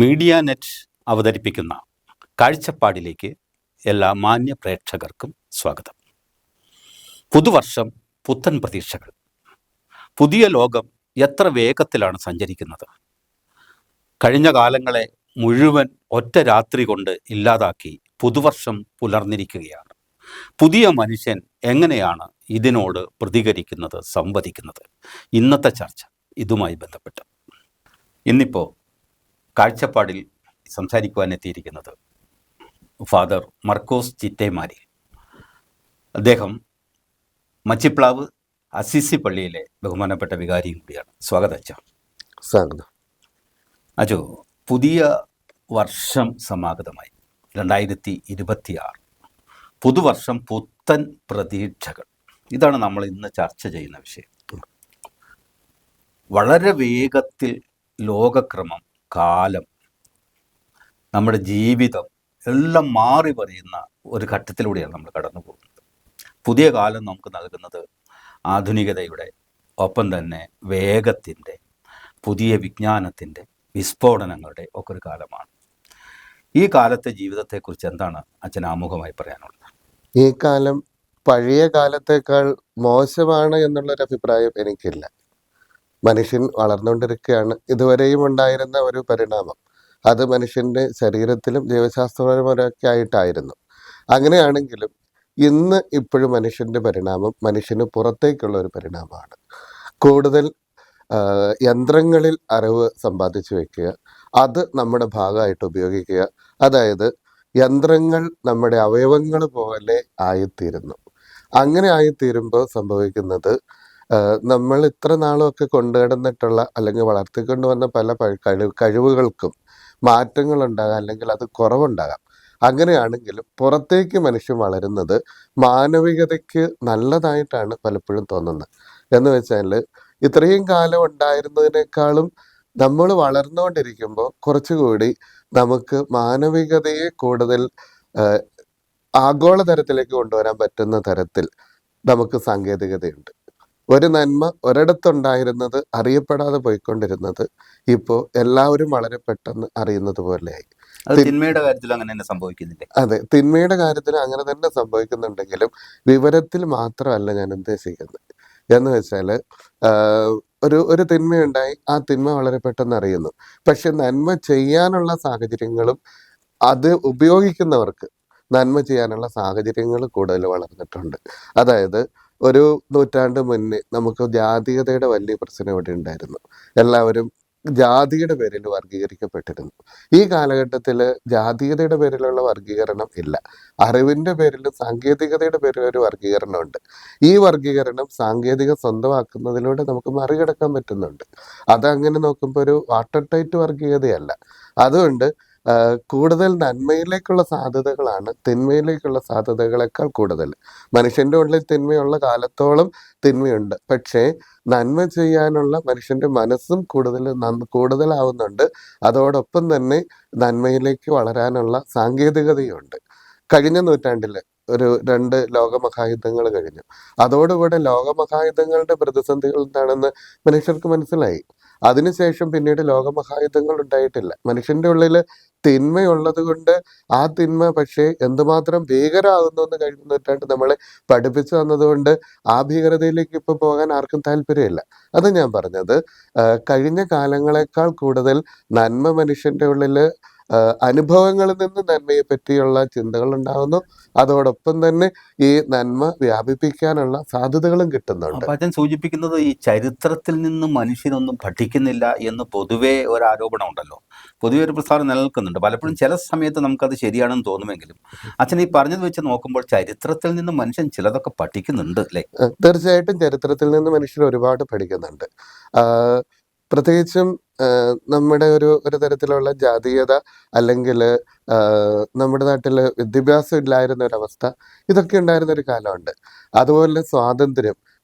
Media net അവതരിപ്പിക്കുന്ന കാഴ്ചപ്പാടിലേക്ക് എല്ലാ മാന്യ പ്രേക്ഷകർക്കും സ്വാഗതം. പുതുവർഷം, പുത്തൻ പ്രതീക്ഷകൾ. പുതിയ ലോകം എത്ര വേഗത്തിലാണ് സഞ്ചരിക്കുന്നത്. കഴിഞ്ഞ കാലങ്ങളെ മുഴുവൻ ഒറ്റ രാത്രി കൊണ്ട് ഇല്ലാതാക്കി പുതുവർഷം പുലർന്നിരിക്കുകയാണ്. പുതിയ മനുഷ്യൻ എങ്ങനെയാണ് ഇതിനോട് പ്രതികരിക്കുന്നത്, സംവദിക്കുന്നത്? ഇന്നത്തെ ചർച്ച ഇതുമായി ബന്ധപ്പെട്ട്. ഇന്നിപ്പോൾ കാഴ്ചപ്പാടിൽ സംസാരിക്കുവാൻ എത്തിയിരിക്കുന്നത് ഫാദർ മർക്കോസ് ചിറ്റേമാരി. അദ്ദേഹം മച്ചിപ്ലാവ് അസിസി പള്ളിയിലെ ബഹുമാനപ്പെട്ട വികാരിയും കൂടിയാണ്. സ്വാഗതം അച്ഛ. സ്വാഗതം അച്ഛോ, പുതിയ വർഷം സമാഗതമായി 2026. പുതുവർഷം, പുത്തൻ പ്രതീക്ഷകൾ. ഇതാണ് നമ്മൾ ഇന്ന് ചർച്ച ചെയ്യുന്ന വിഷയം. വളരെ വേഗത്തിൽ ലോകക്രമം, കാലം, നമ്മുടെ ജീവിതം എല്ലാം മാറി പറയുന്ന ഒരു ഘട്ടത്തിലൂടെയാണ് നമ്മൾ കടന്നു പോകുന്നത്. പുതിയ കാലം നമുക്ക് നൽകുന്നത് ആധുനികതയുടെ ഒപ്പം തന്നെ വേഗത്തിൻ്റെ, പുതിയ വിജ്ഞാനത്തിൻ്റെ, വിസ്ഫോടനങ്ങളുടെ ഒക്കെ ഒരു കാലമാണ്. ഈ കാലത്തെ ജീവിതത്തെക്കുറിച്ച് എന്താണ് അച്ഛൻ ആമുഖമായി പറയാനുള്ളത്? ഈ കാലം പഴയ കാലത്തേക്കാൾ മോശമാണ് എന്നുള്ളൊരു അഭിപ്രായം എനിക്കില്ല. മനുഷ്യൻ വളർന്നുകൊണ്ടിരിക്കുകയാണ്. ഇതുവരെയും ഉണ്ടായിരുന്ന ഒരു പരിണാമം അത് മനുഷ്യൻ്റെ ശരീരത്തിലും ജീവശാസ്ത്രപരമൊക്കെ ആയിട്ടായിരുന്നു. അങ്ങനെയാണെങ്കിലും ഇന്ന് ഇപ്പോഴും മനുഷ്യൻ്റെ പരിണാമം മനുഷ്യന് പുറത്തേക്കുള്ള ഒരു പരിണാമമാണ്. കൂടുതൽ യന്ത്രങ്ങളിൽ അറിവ് സമ്പാദിച്ചു വയ്ക്കുക, അത് നമ്മുടെ ഭാഗമായിട്ട് ഉപയോഗിക്കുക. അതായത് യന്ത്രങ്ങൾ നമ്മുടെ അവയവങ്ങൾ പോലെ ആയിത്തീരുന്നു. അങ്ങനെ ആയിത്തീരുമ്പോൾ സംഭവിക്കുന്നത്, നമ്മൾ ഇത്ര നാളുമൊക്കെ കൊണ്ടുകിടന്നിട്ടുള്ള അല്ലെങ്കിൽ വളർത്തിക്കൊണ്ടുവന്ന പല കഴിവുകൾക്കും മാറ്റങ്ങളുണ്ടാകാം, അല്ലെങ്കിൽ അത് കുറവുണ്ടാകാം. അങ്ങനെയാണെങ്കിലും പുറത്തേക്ക് മനുഷ്യൻ വളരുന്നത് മാനവികതയ്ക്ക് നല്ലതായിട്ടാണ് പലപ്പോഴും തോന്നുന്നത്. എന്ന് വെച്ചാൽ ഇത്രയും കാലം ഉണ്ടായിരുന്നതിനേക്കാളും നമ്മൾ വളർന്നുകൊണ്ടിരിക്കുമ്പോൾ കുറച്ചുകൂടി നമുക്ക് മാനവികതയെ കൂടുതൽ ആഗോളതലത്തിലേക്ക് കൊണ്ടുവരാൻ പറ്റുന്ന തരത്തിൽ നമുക്ക് സാങ്കേതികതയുണ്ട്. ഒരു നന്മ ഒരിടത്തുണ്ടായിരുന്നത് അറിയപ്പെടാതെ പോയിക്കൊണ്ടിരുന്നത് ഇപ്പോൾ എല്ലാവരും വളരെ പെട്ടെന്ന് അറിയുന്നത് പോലെയായി. തിന്മയുടെ കാര്യത്തിൽ അങ്ങനെ തന്നെ സംഭവിക്കുന്നില്ല? അതെ, തിന്മയുടെ കാര്യത്തിൽ അങ്ങനെ തന്നെ സംഭവിക്കുന്നുണ്ടെങ്കിലും വിവരത്തിൽ മാത്രമല്ല ഞാൻ ഉദ്ദേശിക്കുന്നത്. എന്ന് വെച്ചാൽ ഒരു തിന്മയുണ്ടായി, ആ തിന്മ വളരെ പെട്ടെന്ന് അറിയുന്നു. പക്ഷെ നന്മ ചെയ്യാനുള്ള സാഹചര്യങ്ങളും അത് ഉപയോഗിക്കുന്നവർക്ക് നന്മ ചെയ്യാനുള്ള സാഹചര്യങ്ങൾ കൂടുതൽ വളർന്നിട്ടുണ്ട്. അതായത് ഒരു നൂറ്റാണ്ട് മുന്നേ നമുക്ക് ജാതീയതയുടെ വലിയ പ്രശ്നം ഇവിടെ ഉണ്ടായിരുന്നു. എല്ലാവരും ജാതിയുടെ പേരിൽ വർഗീകരിക്കപ്പെട്ടിരുന്നു. ഈ കാലഘട്ടത്തിൽ ജാതീയതയുടെ പേരിലുള്ള വർഗീകരണം ഇല്ല. അറിവിൻ്റെ പേരിലും സാങ്കേതികതയുടെ പേരിലും ഒരു വർഗീകരണമുണ്ട്. ഈ വർഗീകരണം സാങ്കേതിക സ്വന്തമാക്കുന്നതിലൂടെ നമുക്ക് മറികടക്കാൻ പറ്റുന്നുണ്ട്. അതങ്ങനെ നോക്കുമ്പോൾ ഒരു വാട്ടർ ടൈറ്റ് വർഗീയതയല്ല. അതുകൊണ്ട് കൂടുതൽ നന്മയിലേക്കുള്ള സാധ്യതകളാണ് തിന്മയിലേക്കുള്ള സാധ്യതകളെക്കാൾ കൂടുതൽ. മനുഷ്യൻ്റെ ഉള്ളിൽ തിന്മയുള്ള കാലത്തോളം തിന്മയുണ്ട്. പക്ഷേ നന്മ ചെയ്യാനുള്ള മനുഷ്യൻ്റെ മനസ്സും കൂടുതലാവുന്നുണ്ട്. അതോടൊപ്പം തന്നെ നന്മയിലേക്ക് വളരാനുള്ള സാങ്കേതികതയുണ്ട്. കഴിഞ്ഞ നൂറ്റാണ്ടിൽ ഒരു 2 ലോകമഹായുദ്ധങ്ങൾ കഴിഞ്ഞു. അതോടുകൂടെ ലോകമഹായുദ്ധങ്ങളുടെ പ്രതിസന്ധികൾ എന്താണെന്ന് മനുഷ്യർക്ക് മനസ്സിലായി. അതിനുശേഷം പിന്നീട് ലോകമഹായുദ്ധങ്ങൾ ഉണ്ടായിട്ടില്ല. മനുഷ്യൻ്റെ ഉള്ളിൽ തിന്മയുള്ളത് കൊണ്ട് ആ തിന്മ പക്ഷേ എന്തുമാത്രം ഭീകരമാകുന്നു എന്ന് കഴിഞ്ഞ നൂറ്റാണ്ട് നമ്മളെ പഠിപ്പിച്ചു തന്നതുകൊണ്ട് ആ ഭീകരതയിലേക്ക് ഇപ്പോൾ പോകാൻ ആർക്കും താല്പര്യമില്ല. അത് ഞാൻ പറഞ്ഞത്, കഴിഞ്ഞ കാലങ്ങളെക്കാൾ കൂടുതൽ നന്മ മനുഷ്യൻ്റെ ഉള്ളിൽ അനുഭവങ്ങളിൽ നിന്ന് നന്മയെ പറ്റിയുള്ള ചിന്തകൾ ഉണ്ടാകുന്നു. അതോടൊപ്പം തന്നെ ഈ നന്മ വ്യാപിപ്പിക്കാനുള്ള സാധ്യതകളും കിട്ടുന്നുണ്ട്. അച്ഛൻ സൂചിപ്പിക്കുന്നത് ഈ ചരിത്രത്തിൽ നിന്ന് മനുഷ്യനൊന്നും പഠിക്കുന്നില്ല എന്ന് പൊതുവേ ഒരു ആരോപണം ഉണ്ടല്ലോ. പൊതുവെ ഒരു പ്രസ്താവന നിലനിൽക്കുന്നുണ്ട്. പലപ്പോഴും ചില സമയത്ത് നമുക്കത് ശരിയാണെന്ന് തോന്നുമെങ്കിലും അച്ഛൻ ഈ പറഞ്ഞത് വെച്ച് നോക്കുമ്പോൾ ചരിത്രത്തിൽ നിന്ന് മനുഷ്യൻ ചിലതൊക്കെ പഠിക്കുന്നുണ്ട് അല്ലേ? തീർച്ചയായിട്ടും ചരിത്രത്തിൽ നിന്ന് മനുഷ്യർ ഒരുപാട് പഠിക്കുന്നുണ്ട്. പ്രത്യേകിച്ചും നമ്മുടെ ഒരു തരത്തിലുള്ള ജാതീയത, അല്ലെങ്കിൽ നമ്മുടെ നാട്ടിൽ വിദ്യാഭ്യാസം ഇല്ലായിരുന്ന ഒരവസ്ഥ, ഇതൊക്കെ ഉണ്ടായിരുന്ന ഒരു കാലമുണ്ട്. അതുപോലെ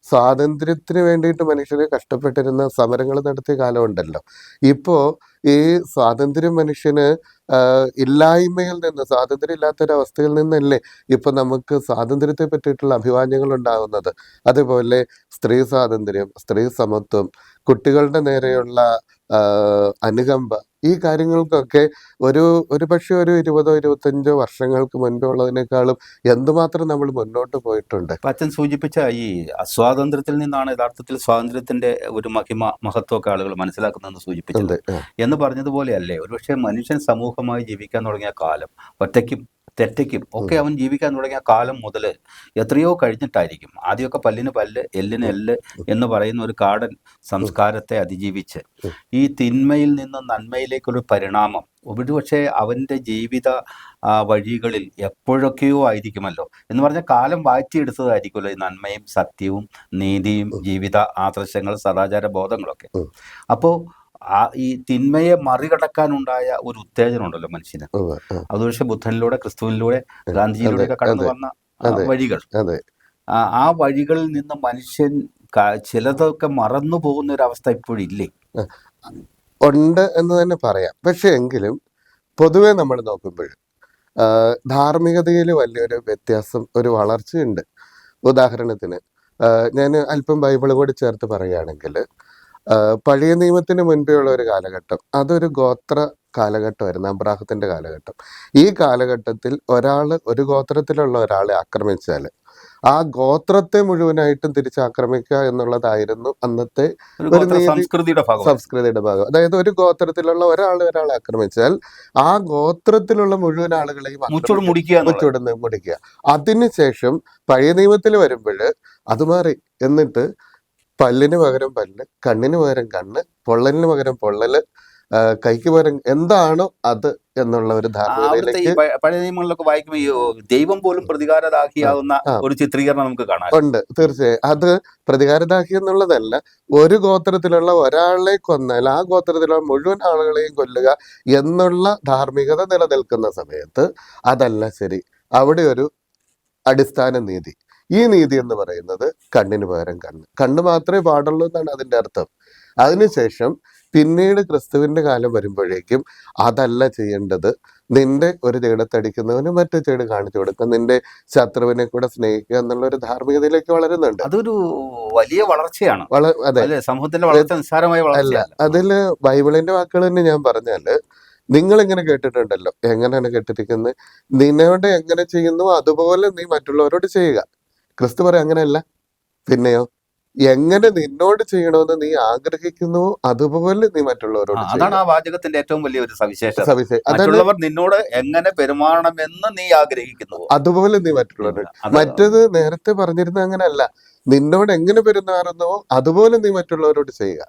സ്വാതന്ത്ര്യത്തിന് വേണ്ടിയിട്ട് മനുഷ്യർ കഷ്ടപ്പെട്ടിരുന്ന സമരങ്ങൾ നടത്തിയ കാലമുണ്ടല്ലോ. ഇപ്പോൾ ഈ സ്വാതന്ത്ര്യം മനുഷ്യന് ഇല്ലായ്മയിൽ നിന്ന്, സ്വാതന്ത്ര്യം ഇല്ലാത്തൊരവസ്ഥയിൽ നിന്നല്ലേ ഇപ്പം നമുക്ക് സ്വാതന്ത്ര്യത്തെ പറ്റിയിട്ടുള്ള അഭിവാജ്യങ്ങൾ ഉണ്ടാകുന്നത്. അതുപോലെ സ്ത്രീ സ്വാതന്ത്ര്യം, സ്ത്രീ സമത്വം, കുട്ടികളുടെ നേരെയുള്ള അനുകമ്പ, ഈ കാര്യങ്ങൾക്കൊക്കെ ഒരു പക്ഷേ ഒരു 20-25 വർഷങ്ങൾക്ക് മുൻപേ ഉള്ളതിനേക്കാളും എന്തുമാത്രം നമ്മൾ മുന്നോട്ട് പോയിട്ടുണ്ട്. ഇപ്പം അച്ഛൻ സൂചിപ്പിച്ച ഈ അസ്വാതന്ത്ര്യത്തിൽ നിന്നാണ് യഥാർത്ഥത്തിൽ സ്വാതന്ത്ര്യത്തിന്റെ ഒരു മഹത്വമൊക്കെ ആളുകൾ മനസ്സിലാക്കുന്നതെന്ന് സൂചിപ്പിച്ചത്. ഉണ്ട്. എന്ന് പറഞ്ഞതുപോലെയല്ലേ ഒരുപക്ഷെ മനുഷ്യൻ സമൂഹമായി ജീവിക്കാൻ തുടങ്ങിയ കാലം, ഒറ്റയ്ക്കും തെറ്റയ്ക്കും ഒക്കെ അവൻ ജീവിക്കാൻ തുടങ്ങിയ കാലം മുതൽ എത്രയോ കഴിഞ്ഞിട്ടായിരിക്കും. ആദ്യമൊക്കെ പല്ലിന് പല്ല്, എല്ലിന് എല്ല് എന്ന് പറയുന്ന ഒരു കാടൻ സംസ്കാരത്തെ അതിജീവിച്ച് ഈ തിന്മയിൽ നിന്ന് നന്മയിലേക്കൊരു പരിണാമം ഒരുപക്ഷെ അവൻ്റെ ജീവിത വഴികളിൽ എപ്പോഴൊക്കെയോ ആയിരിക്കുമല്ലോ. എന്ന് പറഞ്ഞാൽ കാലം വാഴ്ത്തിയെടുത്തതായിരിക്കുമല്ലോ ഈ നന്മയും സത്യവും നീതിയും ജീവിത ആദർശങ്ങൾ സദാചാര ബോധങ്ങളൊക്കെ. അപ്പോൾ ഈ തിന്മയെ മറികടക്കാനുണ്ടായ ഒരു ഉത്തേജനം ഉണ്ടല്ലോ മനുഷ്യന്. അത് പക്ഷെ ബുദ്ധനിലൂടെ, ക്രിസ്തുവിലൂടെ, ഗാന്ധിജിയിലൂടെ ഒക്കെ കടന്നു വന്ന വഴികൾ. ആ വഴികളിൽ നിന്ന് മനുഷ്യൻ ചിലതൊക്കെ മറന്നു പോകുന്ന ഒരു അവസ്ഥ ഇപ്പോഴില്ലേ? ഉണ്ട് എന്ന് തന്നെ പറയാം. പക്ഷെ എങ്കിലും പൊതുവെ നമ്മൾ നോക്കുമ്പോൾ ധാർമ്മികതയിൽ വലിയൊരു വ്യത്യാസം, ഒരു വളർച്ചയുണ്ട്. ഉദാഹരണത്തിന് ഞാൻ അല്പം ബൈബിൾ കൂടി ചേർത്ത് പറയുകയാണെങ്കിൽ, പഴയ നിയമത്തിന് മുൻപേ ഉള്ള ഒരു കാലഘട്ടം, അതൊരു ഗോത്ര കാലഘട്ടമായിരുന്നു, അബ്രാഹത്തിന്റെ കാലഘട്ടം. ഈ കാലഘട്ടത്തിൽ ഒരു ഗോത്രത്തിലുള്ള ഒരാളെ ആക്രമിച്ചാൽ ആ ഗോത്രത്തെ മുഴുവനായിട്ടും തിരിച്ചാക്രമിക്കുക എന്നുള്ളതായിരുന്നു അന്നത്തെ ഒരു നീതി, സംസ്കൃതിയുടെ ഭാഗം. അതായത് ഒരു ഗോത്രത്തിലുള്ള ഒരാളെ ആക്രമിച്ചാൽ ആ ഗോത്രത്തിലുള്ള മുഴുവൻ ആളുകളെയും മുടിക്കുക. അതിനുശേഷം പഴയ നിയമത്തിൽ വരുമ്പോൾ അത് മാറി. എന്നിട്ട് പല്ലിന് പകരം പല്ല്, കണ്ണിന് പകരം കണ്ണ്, പൊള്ളലിന് പകരം പൊള്ളല്, കൈക്ക് പകരം എന്താണോ അത് എന്നുള്ള ഒരു ധാരണയിലേക്ക് പഴയ നിയമങ്ങളിലൊക്കെ വായിക്കുമ്പോൾ ദൈവം പോലും പ്രതികാരദാഹിയാവുന്ന ഒരു ചിത്രീകരണം നമുക്ക് കാണാം. ഉണ്ട്, തീർച്ചയായും. അത് പ്രതികാരദാഹി എന്നുള്ളതല്ല, ഒരു ഗോത്രത്തിലുള്ള ഒരാളെ കൊന്നാൽ ആ ഗോത്രത്തിലുള്ള മുഴുവൻ ആളുകളെയും കൊല്ലുക എന്നുള്ള ധാർമ്മികത നിലനിൽക്കുന്ന സമയത്ത് അതല്ല ശരി. അവിടെ ഒരു അടിസ്ഥാന നീതി, ഈ നീതി എന്ന് പറയുന്നത് കണ്ണിന് പകരം കണ്ണ് മാത്രമേ പാടുള്ളൂ എന്നാണ് അതിന്റെ അർത്ഥം. അതിനുശേഷം പിന്നീട് ക്രിസ്തുവിന്റെ കാലം വരുമ്പോഴേക്കും അതല്ല ചെയ്യേണ്ടത്. നിന്റെ ഒരു ചെകിടത്തടിക്കുന്നവന് മറ്റു ചെകിട് കാണിച്ചു കൊടുക്കുക, നിന്റെ ശത്രുവിനെ കൂടെ സ്നേഹിക്കുക എന്നുള്ള ഒരു ധാർമ്മികതയിലേക്ക് വളരുന്നുണ്ട്. അതൊരു വലിയ വളർച്ചയാണ്. അതെ, സമൂഹത്തിന്റെ വളർച്ച നിസ്സാരമായ അല്ല. അതില് ബൈബിളിന്റെ വാക്കുകൾ തന്നെ ഞാൻ പറഞ്ഞാല്, നിങ്ങൾ എങ്ങനെ കേട്ടിട്ടുണ്ടല്ലോ, എങ്ങനെയാണ് കേട്ടിരിക്കുന്നത്, നിന്നോട് എങ്ങനെ ചെയ്യുന്നു അതുപോലെ നീ മറ്റുള്ളവരോട് ചെയ്യുക. ക്രിസ്തു പറയാം അങ്ങനെയല്ല. പിന്നെയോ, എങ്ങനെ നിന്നോട് ചെയ്യണമെന്ന് നീ ആഗ്രഹിക്കുന്നു അതുപോലെ നീ മറ്റുള്ളവരോട്. അതാണ് ആ വാചകത്തിന്റെ ഏറ്റവും വലിയ ഒരു സവിശേഷത. മറ്റുള്ളവർ നിന്നോട് എങ്ങനെ പെരുമാറണമെന്ന് നീ ആഗ്രഹിക്കുന്നു അതുപോലെ നീ മറ്റുള്ളവരോട്. മറ്റത് നേരത്തെ പറഞ്ഞിരുന്ന അങ്ങനെയല്ല, നിന്നോട് എങ്ങനെ പെരുമാറുന്നുവോ അതുപോലെ നീ മറ്റുള്ളവരോട് ചെയ്യുക.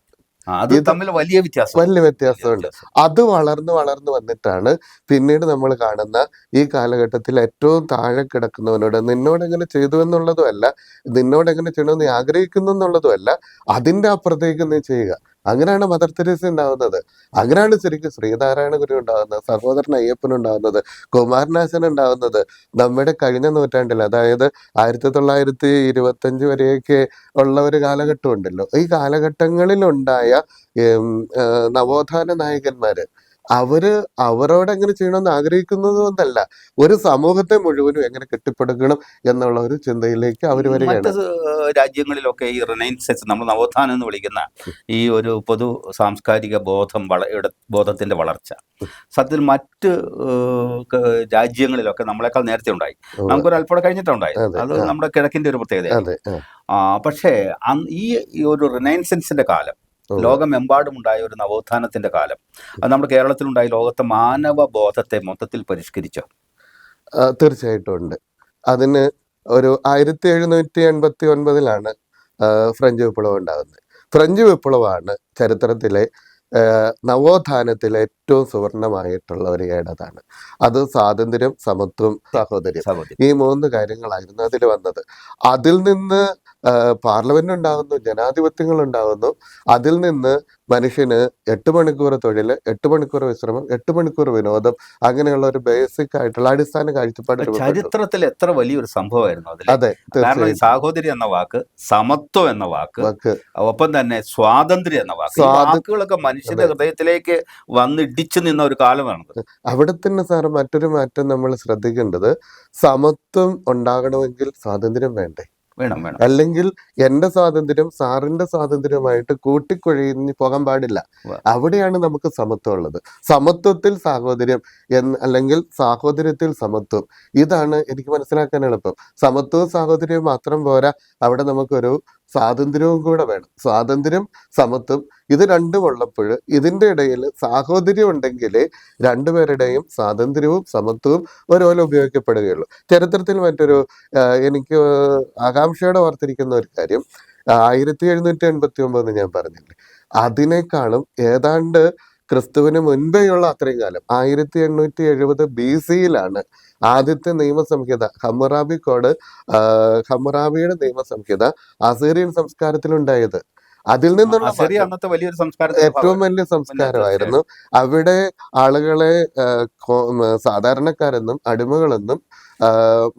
അത് തമ്മിൽ വലിയ വ്യത്യാസമുണ്ട്. അത് വളർന്നു വന്നിട്ടാണ് പിന്നീട് നമ്മൾ കാണുന്ന ഈ കാലഘട്ടത്തിൽ ഏറ്റവും താഴെ കിടക്കുന്നവനോട് നിന്നോട് എങ്ങനെ ചെയ്തു എന്നുള്ളതും അല്ല, നിന്നോട് എങ്ങനെ ചെയ്യണമെന്ന് നീ ആഗ്രഹിക്കുന്നു എന്നുള്ളതും അല്ല, അതിന്റെ അപ്പുറത്തേക്ക് നീ ചെയ്യുക. അങ്ങനെയാണ് മദർ തെരേസ ഉണ്ടാവുന്നത്. അങ്ങനെയാണ് ശരിക്കും ശ്രീനാരായണ ഗുരു ഉണ്ടാവുന്നത്, സഹോദരൻ അയ്യപ്പൻ ഉണ്ടാവുന്നത്, കുമാരനാശൻ ഉണ്ടാവുന്നത്. നമ്മുടെ കഴിഞ്ഞ നൂറ്റാണ്ടിൽ, അതായത് 1925 വരെയൊക്കെ ഉള്ള ഒരു കാലഘട്ടം ഉണ്ടല്ലോ, ഈ കാലഘട്ടങ്ങളിലുണ്ടായ നവോത്ഥാന നായകന്മാര് അവരോട് എങ്ങനെ ചെയ്യണമെന്ന് ആഗ്രഹിക്കുന്നതൊന്നല്ല, ഒരു സമൂഹത്തെ മുഴുവനും എങ്ങനെ കെട്ടിപ്പടുക്കണം എന്നുള്ള ഒരു ചിന്തയിലേക്ക് അവർ വരികയാണ്. രാജ്യങ്ങളിലൊക്കെ ഈ റിനൈൻസൻസ്, നമ്മൾ നവോത്ഥാനം എന്ന് വിളിക്കുന്ന ഈ ഒരു പൊതു സാംസ്കാരിക ബോധത്തിന്റെ വളർച്ച സത്യത്തിൽ മറ്റ് രാജ്യങ്ങളിലൊക്കെ നമ്മളെക്കാൾ നേരത്തെ ഉണ്ടായി. നമുക്കൊരു അല്പം കഴിഞ്ഞിട്ടുണ്ടായി. അത് നമ്മുടെ കിഴക്കിന്റെ ഒരു പ്രത്യേകത. പക്ഷേ ഈ ഒരു റിനൈൻസൻസിന്റെ കാലം, ലോകമെമ്പാടുമുണ്ടായ ഒരു നവോത്ഥാനത്തിന്റെ കാലം, അത് നമ്മുടെ കേരളത്തിലുണ്ടായി ലോകത്തെ മാനവ ബോധത്തെ മൊത്തത്തിൽ പരിഷ്കരിച്ചോ? തീർച്ചയായിട്ടും ഉണ്ട്. അതിന് ഒരു 1789 ഫ്രഞ്ച് വിപ്ലവം ഉണ്ടാകുന്നത്. ഫ്രഞ്ച് വിപ്ലവമാണ് ചരിത്രത്തിലെ നവോത്ഥാനത്തിലെ ഏറ്റവും സുവർണമായിട്ടുള്ള ഒരു ഏടതാണ്. അത് സ്വാതന്ത്ര്യം, സമത്വം, സഹോദര്യം, ഈ 3 കാര്യങ്ങളായിരുന്നു അതിൽ വന്നത്. അതിൽ നിന്ന് പാർലമെന്റ് ഉണ്ടാകുന്നു, ജനാധിപത്യങ്ങൾ ഉണ്ടാകുന്നു. അതിൽ നിന്ന് മനുഷ്യന് 8 മണിക്കൂർ തൊഴിൽ, 8 മണിക്കൂർ വിശ്രമം, 8 മണിക്കൂർ വിനോദം, അങ്ങനെയുള്ള ഒരു ബേസിക് ആയിട്ടുള്ള അടിസ്ഥാന കാഴ്ചപ്പാട് ചരിത്രത്തിൽ എത്ര വലിയൊരു സംഭവമായിരുന്നു അതിൽ. അതെ, കാരണം സാഹോദര്യം എന്ന വാക്ക്, സമത്വം എന്ന വാക്ക്, ഒപ്പം തന്നെ സ്വാതന്ത്ര്യം എന്ന വാക്കുകളൊക്കെ മനുഷ്യന്റെ ഹൃദയത്തിലേക്ക് വന്നിടിച്ചു നിന്ന ഒരു കാലമാണ്. അവിടെ തന്നെ മറ്റൊരു മാറ്റം നമ്മൾ ശ്രദ്ധിക്കേണ്ടത്, സമത്വം ഉണ്ടാകണമെങ്കിൽ സ്വാതന്ത്ര്യം വേണ്ടേ? വേണം വേണം. അല്ലെങ്കിൽ എൻ്റെ സ്വാതന്ത്ര്യം സാറിന്റെ സ്വാതന്ത്ര്യമായിട്ട് കൂട്ടിക്കൊഴിഞ്ഞു പോകാൻ പാടില്ല. വ- അവിടെയാണ് നമുക്ക് സമത്വം ഉള്ളത്. സമത്വത്തിൽ സാഹോദര്യം അല്ലെങ്കിൽ സാഹോദര്യത്തിൽ സമത്വം, ഇതാണ് എനിക്ക് മനസ്സിലാക്കാൻ എളുപ്പം. സമത്വവും സാഹോദര്യവും മാത്രം പോരാ, അവിടെ നമുക്കൊരു സ്വാതന്ത്ര്യവും കൂടെ വേണം. സ്വാതന്ത്ര്യം, സമത്വം, ഇത് രണ്ടും ഉള്ളപ്പോൾ ഇതിൻ്റെ ഇടയിൽ സാഹോദര്യം ഉണ്ടെങ്കിലേ രണ്ടുപേരുടെയും സ്വാതന്ത്ര്യവും സമത്വവും ഒരുപോലെ ഉപയോഗിക്കപ്പെടുകയുള്ളൂ. ചരിത്രത്തിൽ മറ്റൊരു എനിക്ക് ആകാംക്ഷയോടെ ഓർത്തിരിക്കുന്ന ഒരു കാര്യം, 1789 ഞാൻ പറഞ്ഞില്ലേ, അതിനേക്കാളും ഏതാണ്ട് ക്രിസ്തുവിന് മുൻപേയുള്ള അത്രയും കാലം 1870 BC-യിലാണ് ആദ്യത്തെ നിയമസംഹിത ഹമ്മുറാബി കോഡ്, ഹമ്മുറാബിയുടെ നിയമസംഹിത അസീറിയൻ സംസ്കാരത്തിലുണ്ടായത്. അതിൽ നിന്നുള്ള അസീറിയ മാറ്റം അന്നത്തെ വലിയൊരു സംസ്കാരത്തിന്റെ ഏറ്റവും ഭാഗമാണ്. വലിയ പിന്നെ സംസ്കാരമായിരുന്നു. തീർച്ചയായിട്ടും അവിടെ ആളുകളെ സാധാരണക്കാരെന്നും അടിമകളെന്നും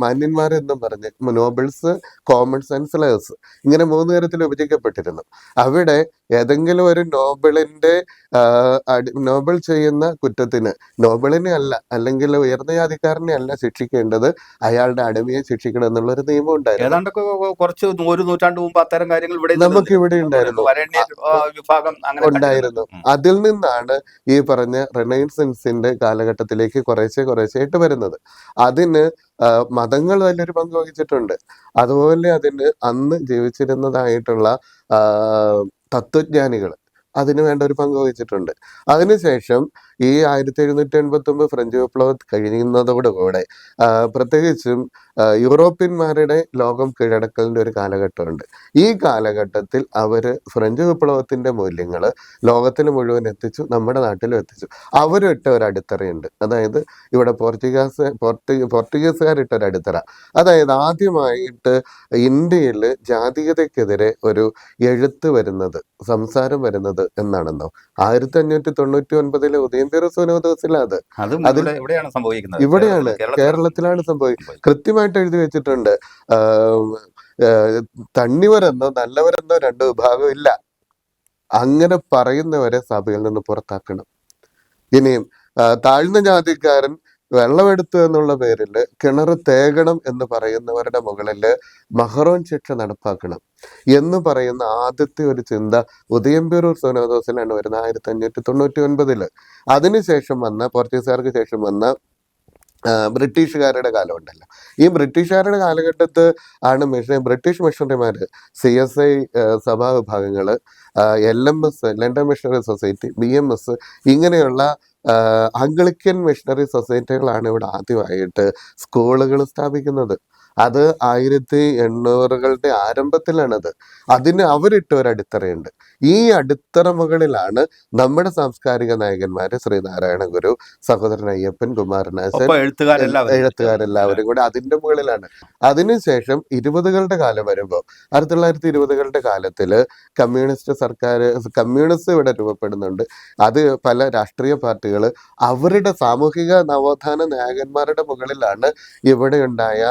മാന്യന്മാരെന്നും പറഞ്ഞ് നോബിൾസ്, കോമൺസ് ആൻഡ് സ്ലേവ്സ്, ഇങ്ങനെ 3 തരത്തിൽ വിഭജിക്കപ്പെട്ടിരുന്നു. അവിടെ ഏതെങ്കിലും ഒരു നോബിളിന്റെ നോബിൾ ചെയ്യുന്ന കുറ്റത്തിന് നോബിളിനെ അല്ല, അല്ലെങ്കിൽ ഉയർന്ന ജാതിക്കാരനെ അല്ല ശിക്ഷിക്കേണ്ടത്, അയാളുടെ അടിമയെ ശിക്ഷിക്കണം എന്നുള്ളൊരു നിയമം ഉണ്ടായിരുന്നു. ഏതാണ്ടൊക്കെ കുറച്ച് ഒരു നൂറ്റാണ്ട് മുമ്പ് അത്തരം കാര്യങ്ങൾ ഇവിടെ നമുക്ക് ഇവിടെ ഉണ്ടായിരുന്നു വരേണ്യ വിഭാഗം അങ്ങനെ ഉണ്ടായിരുന്നു. കണ്ടിരുന്നത്. അതിൽ നിന്നാണ് ഈ പറഞ്ഞ റെനൈൻസൻസിന്റെ കാലഘട്ടത്തിലേക്ക് കുറേശ്ശെയായിട്ട് വരുന്നത്. അതിന് മതങ്ങൾ വലിയൊരു പങ്ക് വഹിച്ചിട്ടുണ്ട്. അതുപോലെ അതിന് അന്ന് ജീവിച്ചിരുന്നതായിട്ടുള്ള തത്വജ്ഞാനികൾ അതിന് വേണ്ട ഒരു പങ്ക് വഹിച്ചിട്ടുണ്ട്. അതിനുശേഷം ഈ 1789 ഫ്രഞ്ച് വിപ്ലവം കഴിയുന്നതോടുകൂടെ പ്രത്യേകിച്ചും യൂറോപ്യന്മാരുടെ ലോകം കീഴടക്കലിന്റെ ഒരു കാലഘട്ടമുണ്ട്. ഈ കാലഘട്ടത്തിൽ അവര് ഫ്രഞ്ച് വിപ്ലവത്തിന്റെ മൂല്യങ്ങൾ ലോകത്തിന് മുഴുവൻ എത്തിച്ചു, നമ്മുടെ നാട്ടിലും എത്തിച്ചു. അവരിട്ട ഒരു അടിത്തറയുണ്ട്. അതായത് ഇവിടെ പോർച്ചുഗീസുകാരിട്ട ഒരു അടിത്തറ. അതായത് ആദ്യമായിട്ട് ഇന്ത്യയിൽ ജാതീയതയ്ക്കെതിരെ ഒരു എഴുത്ത് വരുന്നത്, സംസാരം വരുന്നത് എന്നാണെന്നോ 1599 ഉദയംപേരൂർ സൂനോദോസിലാണ്. അതും അതിൽ എവിടെയാണ് സംഭവിക്കുന്നത്? ഇവിടെയാണ്, കേരളത്തിലാണ് സംഭവിക്കുന്നത്. കൃത്യമായിട്ട് എഴുതി വെച്ചിട്ടുണ്ട്, തണ്ണിവരെന്നോ നല്ലവരെന്നോ 2 വിഭാഗം ഇല്ല. അങ്ങനെ പറയുന്നവരെ സഭയിൽ നിന്ന് പുറത്താക്കണം. ഇനിയും താഴ്ന്ന ജാതിക്കാരൻ വെള്ളമെടുത്തു എന്നുള്ള പേരിൽ കിണർ തേകണം എന്ന് പറയുന്നവരുടെ മുകളിൽ മഹറോൻ ശിക്ഷ നടപ്പാക്കണം എന്ന് പറയുന്ന ആദ്യത്തെ ഒരു ചിന്ത ഉദയംപേരൂർ സൂനോദോസിലാണ് വരുന്നത് 1599. അതിനുശേഷം വന്ന പോർച്ചുഗീസുകാർക്ക് ശേഷം വന്ന ബ്രിട്ടീഷുകാരുടെ കാലമുണ്ടല്ലോ. ഈ ബ്രിട്ടീഷുകാരുടെ കാലഘട്ടത്ത് ആണ് ബ്രിട്ടീഷ് മിഷണറിമാര്, CSI സഭാ വിഭാഗങ്ങള്, LMS London missionary society, BMS, ഇങ്ങനെയുള്ള ആംഗ്ലിക്കൻ മിഷണറി സൊസൈറ്റികളാണ് ഇവിടെ ആദ്യമായിട്ട് സ്കൂളുകൾ സ്ഥാപിക്കുന്നത്. അത് 1800-കളുടെ ആരംഭത്തിലാണത്. അതിന് അവരിട്ട ഒരു അടിത്തറയുണ്ട്. ഈ അടിത്തറ മുകളിലാണ് നമ്മുടെ സാംസ്കാരിക നായകന്മാര് ശ്രീനാരായണ ഗുരു, സഹോദരൻ അയ്യപ്പൻ, കുമാരനാശൻ, എഴുത്തുകാരെല്ലാവരും കൂടെ അതിന്റെ മുകളിലാണ്. അതിനുശേഷം 20-കളുടെ കാലം വരുമ്പോൾ 1920-കളുടെ കാലത്തില് കമ്മ്യൂണിസ്റ്റ് ഇവിടെ രൂപപ്പെടുന്നുണ്ട്. അത് പല രാഷ്ട്രീയ പാർട്ടികൾ അവരുടെ സാമൂഹിക നവോത്ഥാന നായകന്മാരുടെ മുകളിലാണ് ഇവിടെ ഉണ്ടായ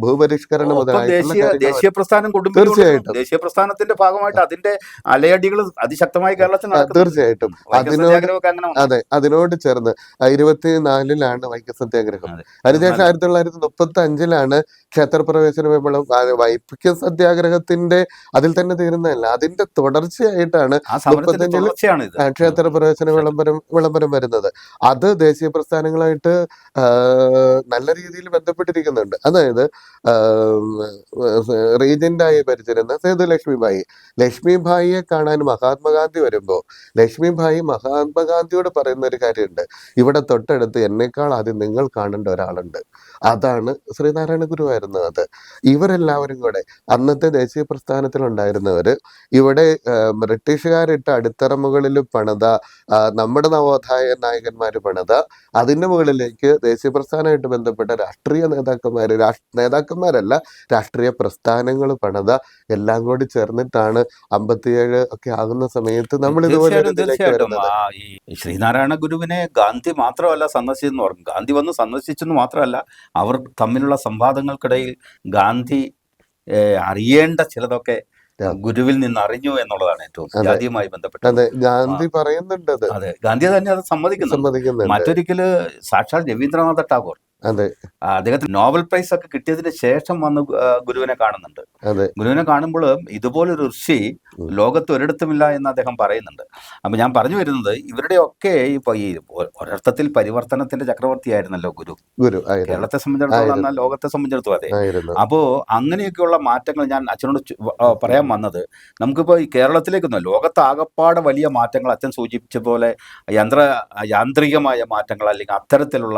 ഭൂപരിഷ്കരണം മുതലായിട്ടുള്ള ദേശീയ പ്രസ്ഥാനം തീർച്ചയായിട്ടും ദേശീയ പ്രസ്ഥാനത്തിന്റെ ഭാഗമായിട്ട് അതിന്റെ അലയടികൾ അതിശക്തമായി കേരളത്തിൽ തീർച്ചയായിട്ടും അതെ, അതിനോട് ചേർന്ന് 24-ലാണ് വൈക്കം സത്യാഗ്രഹം. അതിനുശേഷം 1935-ലാണ് ക്ഷേത്രപ്രവേശന വിപ്ലവം. വൈക്കം സത്യാഗ്രഹത്തിന്റെ അതിൽ തന്നെ തീരുന്നതല്ല, അതിന്റെ തുടർച്ചയായിട്ടാണ് 35-ൽ ക്ഷേത്രപ്രവേശന വിളംബരം വരുന്നത്. അത് ദേശീയ പ്രസ്ഥാനങ്ങളായിട്ട് നല്ല രീതിയിൽ ബന്ധപ്പെട്ടിരിക്കുന്നുണ്ട്. അതായത് റീജന്റായി ഭരിച്ചിരുന്ന സേതു ലക്ഷ്മിഭായിയെ കാണാൻ മഹാത്മാഗാന്ധി വരുമ്പോൾ ലക്ഷ്മിഭായി മഹാത്മാഗാന്ധിയോട് പറയുന്ന ഒരു കാര്യമുണ്ട്, ഇവിടെ തൊട്ടടുത്ത് എന്നേക്കാൾ ആദ്യം നിങ്ങൾ കാണേണ്ട ഒരാളുണ്ട്, അതാണ് ശ്രീനാരായണ ഗുരുവായിരുന്നു. അത് ഇവരെല്ലാവരും കൂടെ അന്നത്തെ ദേശീയ പ്രസ്ഥാനത്തിലുണ്ടായിരുന്നവര് ഇവിടെ ബ്രിട്ടീഷുകാരിട്ട അടിത്തറ മുകളിൽ പണിത, നമ്മുടെ നവോത്ഥായ നായകന്മാര് പണിത, അതിന്റെ മുകളിലേക്ക് ദേശീയ പ്രസ്ഥാനമായിട്ട് ബന്ധപ്പെട്ട രാഷ്ട്രീയ നേതാക്കന്മാരല്ല, രാഷ്ട്രീയ പ്രസ്ഥാനങ്ങൾ പണിത, എല്ലാം കൂടി ചേർന്നിട്ടാണ് 57 ഒക്കെ ആകുന്ന സമയത്ത് നമ്മൾ ഇതുപോലെ വരുന്നത്. ഈ ശ്രീനാരായണ ഗുരുവിനെ ഗാന്ധി മാത്രമല്ല സന്ദർശിച്ചെന്ന് പറഞ്ഞു. ഗാന്ധി വന്ന് സന്ദർശിച്ചെന്ന് മാത്രമല്ല, അവർ തമ്മിലുള്ള സംവാദങ്ങൾക്കിടയിൽ ഗാന്ധി അറിയേണ്ട ചിലതൊക്കെ ഗുരുവിൽ നിന്ന് അറിഞ്ഞു എന്നുള്ളതാണ് ഏറ്റവും ജാതിയുമായി ബന്ധപ്പെട്ടത്. അതെ, ഗാന്ധി പറയുന്നുണ്ട്. അതെ, ഗാന്ധി തന്നെ അത് സമ്മതിക്കുന്നുണ്ട്. മറ്റൊരിക്കല് സാക്ഷാൽ രവീന്ദ്രനാഥ ടാഗോർ അതെ അദ്ദേഹത്തിന് നോബൽ പ്രൈസ് ഒക്കെ കിട്ടിയതിന് ശേഷം വന്ന് ഗുരുവിനെ കാണുന്നുണ്ട്. അതെ ഗുരുവിനെ കാണുമ്പോൾ ഇതുപോലൊരു ഋഷി ഉം. ലോകത്ത് ഒരിടത്തുമില്ല എന്ന് അദ്ദേഹം പറയുന്നുണ്ട്. അപ്പം ഞാൻ പറഞ്ഞു വരുന്നത് ഇവരുടെയൊക്കെ ഇപ്പോൾ ഈ ഒരർത്ഥത്തിൽ പരിവർത്തനത്തിന്റെ ചക്രവർത്തിയായിരുന്നല്ലോ ഗുരു. ഗുരു ആയിരുന്നു കേരളത്തെ സംബന്ധിച്ചിടത്തോളം ആയിരുന്നു എന്നാൽ ലോകത്തെ സംബന്ധിച്ചിടത്തോളം അതെ. ആയിരുന്നു അപ്പോൾ അങ്ങനെയൊക്കെയുള്ള മാറ്റങ്ങൾ ഞാൻ അച്ഛനോട് പറയാൻ വന്നത്, നമുക്കിപ്പോൾ ഈ കേരളത്തിലേക്കൊന്നും ലോകത്താകപ്പാടെ വലിയ മാറ്റങ്ങൾ അച്ഛൻ സൂചിപ്പിച്ച പോലെ യാന്ത്രികമായ മാറ്റങ്ങൾ അല്ലെങ്കിൽ അത്തരത്തിലുള്ള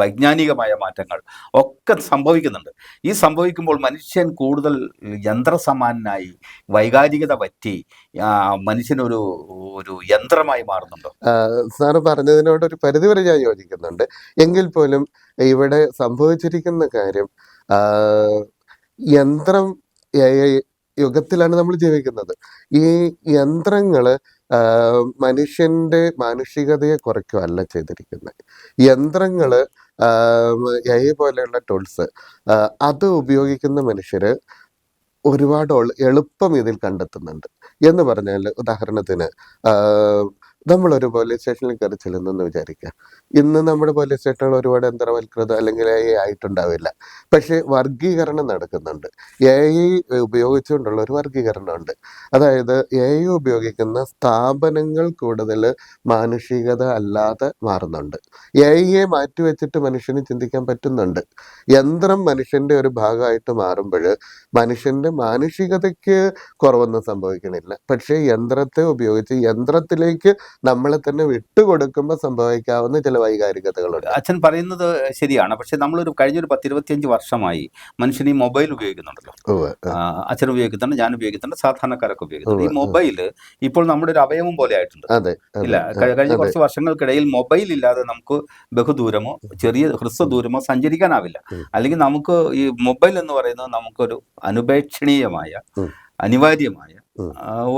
വൈജ്ഞാനികമായ മാറ്റങ്ങൾ ഒക്കെ സംഭവിക്കുന്നുണ്ട്. ഈ സംഭവിക്കുമ്പോൾ മനുഷ്യൻ കൂടുതൽ യന്ത്രസമാനായി വൈകാരികത പറ്റി മനുഷ്യനൊരു ഒരു യന്ത്രമായി മാറുന്നുണ്ടോ? സാറ് പറഞ്ഞതിനോട് ഒരു പരിധിവരെ ഞാൻ യോജിക്കുന്നുണ്ട്. എങ്കിൽ പോലും ഇവിടെ സംഭവിച്ചിരിക്കുന്ന കാര്യം യന്ത്രം AI യുഗത്തിലാണ് നമ്മൾ ജീവിക്കുന്നത്. ഈ യന്ത്രങ്ങള് മനുഷ്യന്റെ മാനുഷികതയെ കുറയ്ക്കുകയല്ല ചെയ്തിരിക്കുന്നത്. യന്ത്രങ്ങള് AI പോലെയുള്ള ടൂൾസ് അത് ഉപയോഗിക്കുന്ന മനുഷ്യര് ഒരുപാട് എളുപ്പം ഇതിൽ കണ്ടെത്തുന്നുണ്ട്. എന്ന് പറഞ്ഞാൽ ഉദാഹരണത്തിന് നമ്മളൊരു പോലീസ് സ്റ്റേഷനിൽ കയറി ചെല്ലുന്നെന്ന് വിചാരിക്കുക. ഇന്ന് നമ്മുടെ പോലീസ് സ്റ്റേഷനുകൾ ഒരുപാട് യന്ത്രവൽകൃതം അല്ലെങ്കിൽ AI ആയിട്ടുണ്ടാവില്ല. പക്ഷേ വർഗീകരണം നടക്കുന്നുണ്ട്. AI ഉപയോഗിച്ചുകൊണ്ടുള്ള ഒരു വർഗീകരണമുണ്ട്. അതായത് AI ഉപയോഗിക്കുന്ന സ്ഥാപനങ്ങൾ കൂടുതൽ മാനുഷികത അല്ലാതെ മാറുന്നുണ്ട്. AIയെ മാറ്റിവെച്ചിട്ട് മനുഷ്യന് ചിന്തിക്കാൻ പറ്റുന്നുണ്ട്. യന്ത്രം മനുഷ്യന്റെ ഒരു ഭാഗമായിട്ട് മാറുമ്പോൾ മനുഷ്യന്റെ മാനുഷികതയ്ക്ക് കുറവൊന്നും സംഭവിക്കണില്ല. പക്ഷേ യന്ത്രത്തെ ഉപയോഗിച്ച് യന്ത്രത്തിലേക്ക് നമ്മളെ തന്നെ വിട്ടുകൊടുക്കുമ്പോൾ സംഭവിക്കാവുന്ന ചില വൈകാരികതകളുണ്ട്. അച്ഛൻ പറയുന്നത് ശരിയാണ്. പക്ഷെ നമ്മളൊരു കഴിഞ്ഞൊരു 10-25 വർഷമായി മനുഷ്യൻ ഈ മൊബൈൽ ഉപയോഗിക്കുന്നുണ്ടല്ലോ. ഉവ്വ്. അച്ഛൻ ഉപയോഗിക്കുന്നുണ്ട്, ഞാൻ ഉപയോഗിക്കുന്നുണ്ട്, സാധാരണക്കാരൊക്കെ ഉപയോഗിക്കുന്നുണ്ട്. ഈ ഉവ്വ്. മൊബൈൽ ഇപ്പോൾ നമ്മുടെ ഒരു അവയവം പോലെ ആയിട്ടുണ്ട്. അതെ ഇല്ല, അതെ കഴിഞ്ഞ അതെ കുറച്ച് വർഷങ്ങൾക്കിടയിൽ മൊബൈൽ ഇല്ലാതെ നമുക്ക് ബഹുദൂരമോ ചെറിയ ഹ്രസ്വദൂരമോ സഞ്ചരിക്കാനാവില്ല. ഉം. അല്ലെങ്കിൽ നമുക്ക് ഈ മൊബൈൽ എന്ന് പറയുന്നത് നമുക്കൊരു അനുപേക്ഷണീയമായ ഉം. അനിവാര്യമായ ഉം.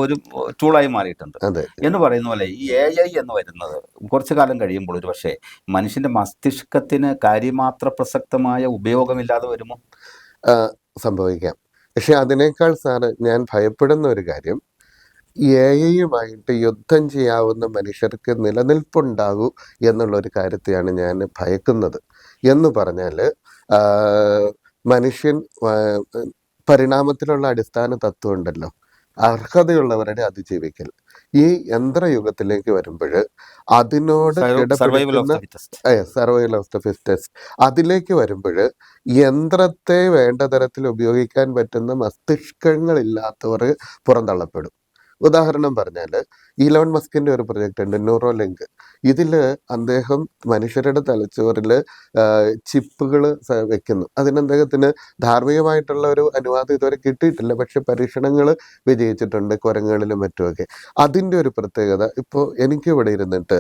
ഒരു ടൂളായി മാറിയിട്ടുണ്ട്. അതെ എന്ന് പറയുന്ന പോലെ ഈ AI എന്ന് വരുന്നത് കുറച്ചു കാലം കഴിയുമ്പോൾ ഒരു പക്ഷേ മനുഷ്യന്റെ മസ്തിഷ്കത്തിന് കാര്യമാത്ര പ്രസക്തമായ ഉപയോഗമില്ലാതെ വരുമോ? ആ, സംഭവിക്കാം. പക്ഷെ അതിനേക്കാൾ സാറ് ഞാൻ ഭയപ്പെടുന്ന ഒരു കാര്യം, AI-യുമായിട്ട് യുദ്ധം ചെയ്യാവുന്ന മനുഷ്യർക്ക് നിലനിൽപ്പുണ്ടാകൂ എന്നുള്ളൊരു കാര്യത്തെയാണ് ഞാൻ ഭയക്കുന്നത്. എന്ന് പറഞ്ഞാൽ മനുഷ്യൻ പരിണാമത്തിലുള്ള അടിസ്ഥാന തത്വം ഉണ്ടല്ലോ, അർഹതയുള്ളവരുടെ അതിജീവിക്കൽ. ഈ യന്ത്രയുഗത്തിലേക്ക് വരുമ്പോൾ അതിനോട് സർവൈവൽ ഓഫ് കിടപിടിക്കുന്ന the fittest. Survival of the fittest അതിലേക്ക് വരുമ്പോൾ യന്ത്രത്തെ വേണ്ട തരത്തിൽ ഉപയോഗിക്കാൻ പറ്റുന്ന മസ്തിഷ്കങ്ങളില്ലാത്തവർ പുറന്തള്ളപ്പെടും. ഉദാഹരണം പറഞ്ഞാൽ ഇലോൺ മസ്കിന്റെ ഒരു പ്രൊജക്റ്റ് ഉണ്ട്, ന്യൂറോലിങ്ക്. ഇതിൽ അദ്ദേഹം മനുഷ്യരുടെ തലച്ചോറിൽ ചിപ്പുകൾ വെക്കുന്നു. അതിന് അദ്ദേഹത്തിന് ധാർമ്മികമായിട്ടുള്ള ഒരു അനുവാദം ഇതുവരെ കിട്ടിയിട്ടില്ല. പക്ഷെ പരീക്ഷണങ്ങൾ വിജയിച്ചിട്ടുണ്ട് കുരങ്ങുകളിലും മറ്റുമൊക്കെ. അതിൻ്റെ ഒരു പ്രത്യേകത, ഇപ്പോൾ എനിക്ക് ഇവിടെ ഇരുന്നിട്ട്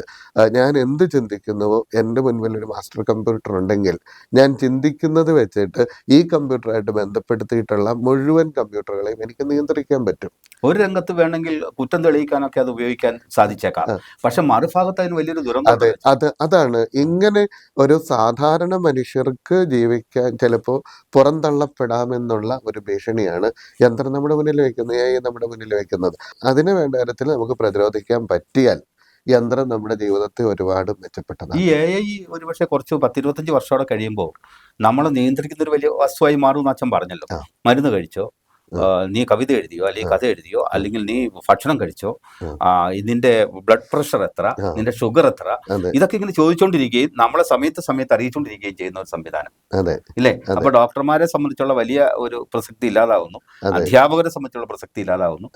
ഞാൻ എന്ത് ചിന്തിക്കുന്നുവോ എൻ്റെ മുൻപിൽ ഒരു മാസ്റ്റർ കമ്പ്യൂട്ടർ ഉണ്ടെങ്കിൽ ഞാൻ ചിന്തിക്കുന്നത് വെച്ചിട്ട് ഈ കമ്പ്യൂട്ടറായിട്ട് ബന്ധപ്പെടുത്തിയിട്ടുള്ള മുഴുവൻ കമ്പ്യൂട്ടറുകളെയും എനിക്ക് നിയന്ത്രിക്കാൻ പറ്റും. ഒരു രംഗത്ത് വേണമെങ്കിൽ കുറ്റം തെളിയിക്കാനൊക്കെ അത് ഉപയോഗിക്കാൻ സാധിച്ചേക്കാം. പക്ഷെ മറുഭാഗത്ത് അതിന് വലിയൊരു ദുരന്തം. അതാണ് ഇങ്ങനെ ഒരു സാധാരണ മനുഷ്യർക്ക് ജീവിക്കാൻ ചിലപ്പോൾ പുറന്തള്ളപ്പെടാമെന്നുള്ള ഒരു ഭീഷണിയാണ് യന്ത്രം നമ്മുടെ മുന്നിൽ വെക്കുന്നത്, AI നമ്മുടെ മുന്നിൽ വെക്കുന്നത്. അതിന് വേണ്ട തരത്തിൽ നമുക്ക് പ്രതിരോധിക്കാൻ പറ്റിയാൽ യന്ത്രം നമ്മുടെ ജീവിതത്തെ ഒരുപാട് മെച്ചപ്പെട്ടതാണ്. ഈ AI ഒരുപക്ഷെ കുറച്ച് 10-25 വർഷത്തോടെ കഴിയുമ്പോൾ നമ്മളെ നിയന്ത്രിക്കുന്ന ഒരു വലിയ വസ്തുവായി മാറുമെന്ന് അച്ഛൻ പറഞ്ഞല്ലോ. മരുന്ന് കഴിച്ചോ, നീ കവിത എഴുതിയോ, അല്ലെങ്കിൽ കഥ എഴുതിയോ, അല്ലെങ്കിൽ നീ ഭക്ഷണം കഴിച്ചോ, നിന്റെ ബ്ലഡ് പ്രഷർ എത്ര, നിന്റെ ഷുഗർ എത്ര, ഇതൊക്കെ ഇങ്ങനെ ചോദിച്ചുകൊണ്ടിരിക്കുകയും നമ്മളെ സമയത്ത് അറിയിച്ചുകൊണ്ടിരിക്കുകയും ചെയ്യുന്ന ഒരു സംവിധാനം ഇല്ലേ? അപ്പൊ ഡോക്ടർമാരെ സംബന്ധിച്ചുള്ള വലിയ ഒരു പ്രസക്തി ഇല്ലാതാവുന്നു, അധ്യാപകരെ സംബന്ധിച്ചുള്ള പ്രസക്തി ഇല്ലാതാവുന്നു.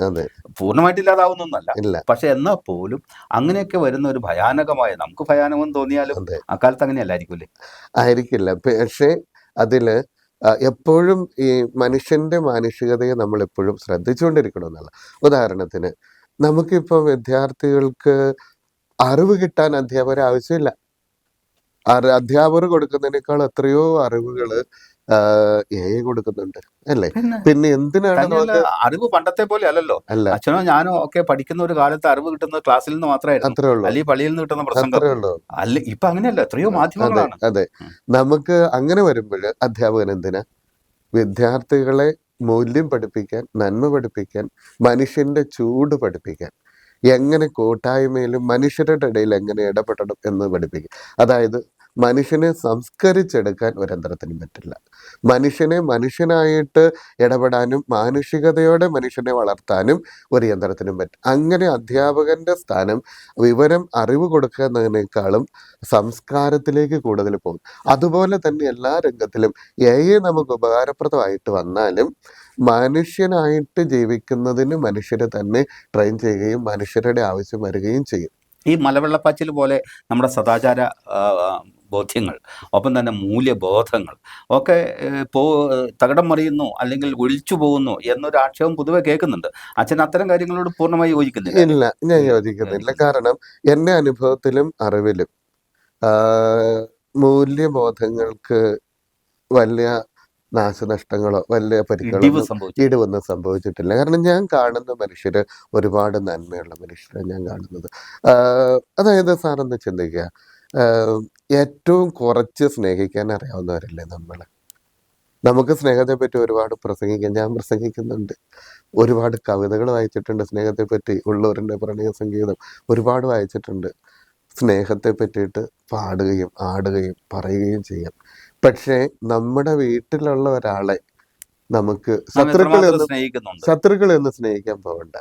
പൂർണ്ണമായിട്ട് ഇല്ലാതാവുന്നൊന്നല്ല, പക്ഷെ എന്നാൽ പോലും അങ്ങനെയൊക്കെ വരുന്ന ഒരു ഭയാനകമായ, നമുക്ക് ഭയാനകം തോന്നിയാലും അക്കാലത്ത് അങ്ങനെ അല്ലായിരിക്കും. ആയിരിക്കില്ല. പക്ഷേ അതില് എപ്പോഴും ഈ മനുഷ്യന്റെ മാനുഷികതയെ നമ്മൾ എപ്പോഴും ശ്രദ്ധിച്ചുകൊണ്ടിരിക്കണമെന്നുള്ള. ഉദാഹരണത്തിന് നമുക്കിപ്പോൾ വിദ്യാർത്ഥികൾക്ക് അറിവ് കിട്ടാൻ അധ്യാപകർ ആവശ്യമില്ല. അധ്യാപകർ കൊടുക്കുന്നതിനേക്കാൾ എത്രയോ അറിവുകൾ AI കൊടുക്കുന്നുണ്ട് അല്ലേ? പിന്നെ എന്തിനാണ് അറിവ് പണ്ടത്തെ പോലെ അല്ലല്ലോ. അച്ഛനോ ഞാനോ ഒക്കെ പഠിക്കുന്ന ഒരു കാലത്ത് അറിവ് കിട്ടുന്നത് ക്ലാസ്സിൽ നിന്ന് മാത്രമായിരുന്നു, അത്രേ ഉള്ളൂ, അല്ലെങ്കിൽ പള്ളിയിൽ നിന്ന് കിട്ടുന്ന പ്രസംഗം. അല്ല, ഇപ്പൊ അങ്ങനെയല്ല, എത്രയോ മാധ്യമങ്ങളാണ്. അതെ, നമുക്ക് അങ്ങനെ വരുമ്പോൾ അധ്യാപകൻ എന്തിനാ? വിദ്യാർത്ഥികളെ മൂല്യം പഠിപ്പിക്കാൻ, നന്മ പഠിപ്പിക്കാൻ, മനുഷ്യന്റെ ചൂട് പഠിപ്പിക്കാൻ, എങ്ങനെ കൂട്ടായ്മയിലും മനുഷ്യരുടെ ഇടയിൽ എങ്ങനെ ഇടപെടണം എന്ന് പഠിപ്പിക്കും. അതായത് മനുഷ്യനെ സംസ്കരിച്ചെടുക്കാൻ ഒരു യന്ത്രത്തിനും പറ്റില്ല. മനുഷ്യനെ മനുഷ്യനായിട്ട് ഇടപെടാനും മാനുഷികതയോടെ മനുഷ്യനെ വളർത്താനും ഒരു യന്ത്രത്തിനും പറ്റും. അങ്ങനെ അധ്യാപകന്റെ സ്ഥാനം അറിവ് കൊടുക്കുക എന്നതിനേക്കാളും സംസ്കാരത്തിലേക്ക് കൂടുതൽ പോകും. അതുപോലെ തന്നെ എല്ലാ രംഗത്തിലും AI നമുക്ക് ഉപകാരപ്രദമായിട്ട് വന്നാലും മനുഷ്യനായിട്ട് ജീവിക്കുന്നതിന് മനുഷ്യരെ തന്നെ ട്രെയിൻ ചെയ്യുകയും മനുഷ്യരുടെ ആവശ്യം വരികയും ചെയ്യും. ഈ മലവെള്ളപ്പാച്ചിൽ പോലെ നമ്മുടെ സദാചാര ബോധ്യങ്ങൾ, ഒപ്പം തന്നെ മൂല്യബോധങ്ങൾ ഒക്കെ തകിടം മറിയുന്നു അല്ലെങ്കിൽ ഒഴിച്ചു പോകുന്നു എന്നൊരു ആക്ഷേപം പൊതുവെ കേൾക്കുന്നുണ്ട്. അച്ഛൻ അത്തരം കാര്യങ്ങളോട് പൂർണ്ണമായി യോജിക്കുന്നില്ല? ഇല്ല, ഞാൻ യോജിക്കുന്നില്ല. കാരണം എൻ്റെ അനുഭവത്തിലും അറിവിലും മൂല്യബോധങ്ങൾക്ക് വലിയ നാശനഷ്ടങ്ങളോ വലിയ പരിക്കുകളോ ഇടിവൊന്നും സംഭവിച്ചിട്ടില്ല. കാരണം ഞാൻ കാണുന്ന മനുഷ്യര് ഒരുപാട് നന്മയുള്ള മനുഷ്യരെ ഞാൻ കാണുന്നത്. അതായത് സാറൊന്ന് ചിന്തിക്കുക, ഏറ്റവും കുറച്ച് സ്നേഹിക്കാൻ അറിയാവുന്നവരല്ലേ നമ്മള്. നമുക്ക് സ്നേഹത്തെ പറ്റി ഒരുപാട് പ്രസംഗിക്കാൻ ഞാൻ പ്രസംഗിക്കുന്നുണ്ട്. ഒരുപാട് കവിതകൾ വായിച്ചിട്ടുണ്ട് സ്നേഹത്തെ പറ്റി. ഉള്ളൂരിൻ്റെ പ്രണയ സംഗീതം ഒരുപാട് വായിച്ചിട്ടുണ്ട്. സ്നേഹത്തെ പറ്റിയിട്ട് പാടുകയും ആടുകയും പറയുകയും ചെയ്യാം. പക്ഷേ നമ്മുടെ വീട്ടിലുള്ള ഒരാളെ നമുക്ക് ശത്രുക്കളെന്ന് സ്നേഹിക്കാൻ പോകണ്ട.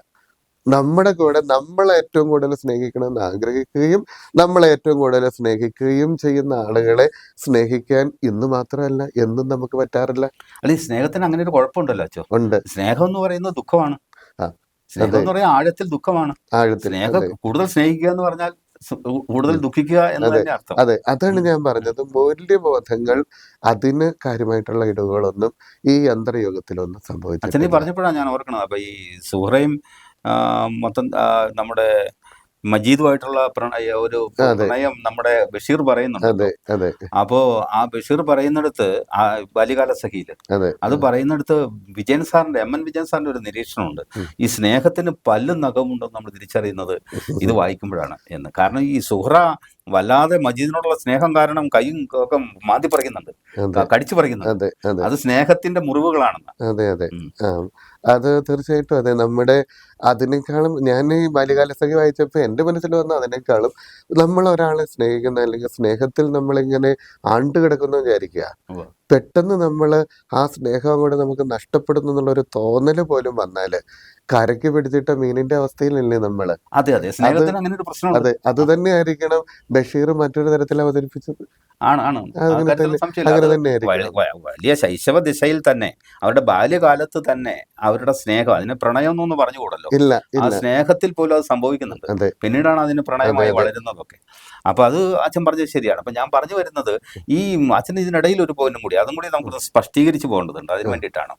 നമ്മുടെ കൂടെ നമ്മളെ ഏറ്റവും കൂടുതൽ സ്നേഹിക്കണമെന്ന് ആഗ്രഹിക്കുകയും നമ്മളെ ഏറ്റവും കൂടുതൽ സ്നേഹിക്കുകയും ചെയ്യുന്ന ആളുകളെ സ്നേഹിക്കാൻ ഇന്ന് മാത്രമല്ല എന്നും നമുക്ക് പറ്റാറില്ല. അല്ലെ, സ്നേഹത്തിന് അങ്ങനെ ഒരു കുഴപ്പമുണ്ടല്ലോ അച്ഛോ. ഉണ്ട്. സ്നേഹം എന്ന് പറയുന്നത് ദുഃഖമാണ്. സ്നേഹം എന്ന് പറയുന്നത് ആഴത്തിൽ ദുഃഖമാണ്. സ്നേഹം കൂടുതൽ സ്നേഹിക്കുക എന്ന് പറഞ്ഞാൽ കൂടുതൽ ദുഃഖിക്കുക എന്നതിന്റെ അർത്ഥം. അതെ, അതാണ് ഞാൻ പറഞ്ഞത്. മൂല്യബോധങ്ങൾ അതിന് കാര്യമായിട്ടുള്ള ഇടവുകളൊന്നും ഈ യന്ത്രയുഗത്തിലൊന്നും സംഭവിച്ചു. അച്ഛനെ പറഞ്ഞപ്പോഴാണ് ഞാൻ ഓർക്കണത്. അപ്പൊ ഈ സുഹറയും മൊത്തം നമ്മുടെ മജീദുമായിട്ടുള്ള പ്രണയം നമ്മുടെ ബഷീർ പറയുന്നുണ്ട്. അപ്പോ ആ ബഷീർ പറയുന്നിടത്ത് ബാല്യകാല സഖിയില് അത് പറയുന്നിടത്ത് MN വിജയൻ സാറിന്റെ ഒരു നിരീക്ഷണമുണ്ട്. ഈ സ്നേഹത്തിന് പല്ലും നഖമുണ്ടെന്ന് നമ്മൾ തിരിച്ചറിയുന്നത് ഇത് വായിക്കുമ്പോഴാണ് എന്ന്. കാരണം ഈ സുഹറ വല്ലാതെ മജീദിനോടുള്ള സ്നേഹം കാരണം കൈയും ഒക്കെ മാന്തി പറിക്കുന്നുണ്ട്, കടിച്ചു പറിക്കുന്നുണ്ട്. അത് സ്നേഹത്തിന്റെ മുറിവുകളാണെന്ന്. അതെ, അത് തീർച്ചയായിട്ടും അതെ. നമ്മുടെ അതിനേക്കാളും ഞാൻ ഈ ബാല്യകാലസഖി വായിച്ചപ്പോൾ എൻ്റെ മനസ്സിൽ വന്ന അതിനേക്കാളും നമ്മൾ ഒരാളെ സ്നേഹിക്കുന്ന അല്ലെങ്കിൽ സ്നേഹത്തിൽ നമ്മളിങ്ങനെ ആണ്ട് കിടക്കുന്നു വിചാരിക്കുക, പെട്ടെന്ന് നമ്മൾ ആ സ്നേഹം കൂടെ നമുക്ക് നഷ്ടപ്പെടുന്നു എന്നുള്ളൊരു തോന്നൽ പോലും വന്നാല് കരയ്ക്ക് പിടിച്ചിട്ട മീനിന്റെ അവസ്ഥയിലല്ലേ നമ്മള്. അതെ, അത് തന്നെ ആയിരിക്കണം ബഷീർ മറ്റൊരു തരത്തിൽ അവതരിപ്പിച്ചത്. വലിയ ശൈശവ ദിശയിൽ തന്നെ അവരുടെ ബാല്യകാലത്ത് തന്നെ അവരുടെ സ്നേഹം, അതിന് പ്രണയം എന്നൊന്നും പറഞ്ഞുകൂടല്ലോ, ആ സ്നേഹത്തിൽ പോലും അത് സംഭവിക്കുന്നുണ്ട്. പിന്നീടാണ് അതിന് പ്രണയമായി വളരുന്നതൊക്കെ. അപ്പൊ അത് അച്ഛൻ പറഞ്ഞത് ശരിയാണ്. അപ്പൊ ഞാൻ പറഞ്ഞു വരുന്നത്, ഈ അച്ഛൻ ഇതിനിടയിൽ ഒരു പോയിന്റും കൂടി അതും കൂടി നമുക്ക് സ്പഷ്ടീകരിച്ചു പോകേണ്ടതുണ്ട്. അതിന് വേണ്ടിയിട്ടാണ്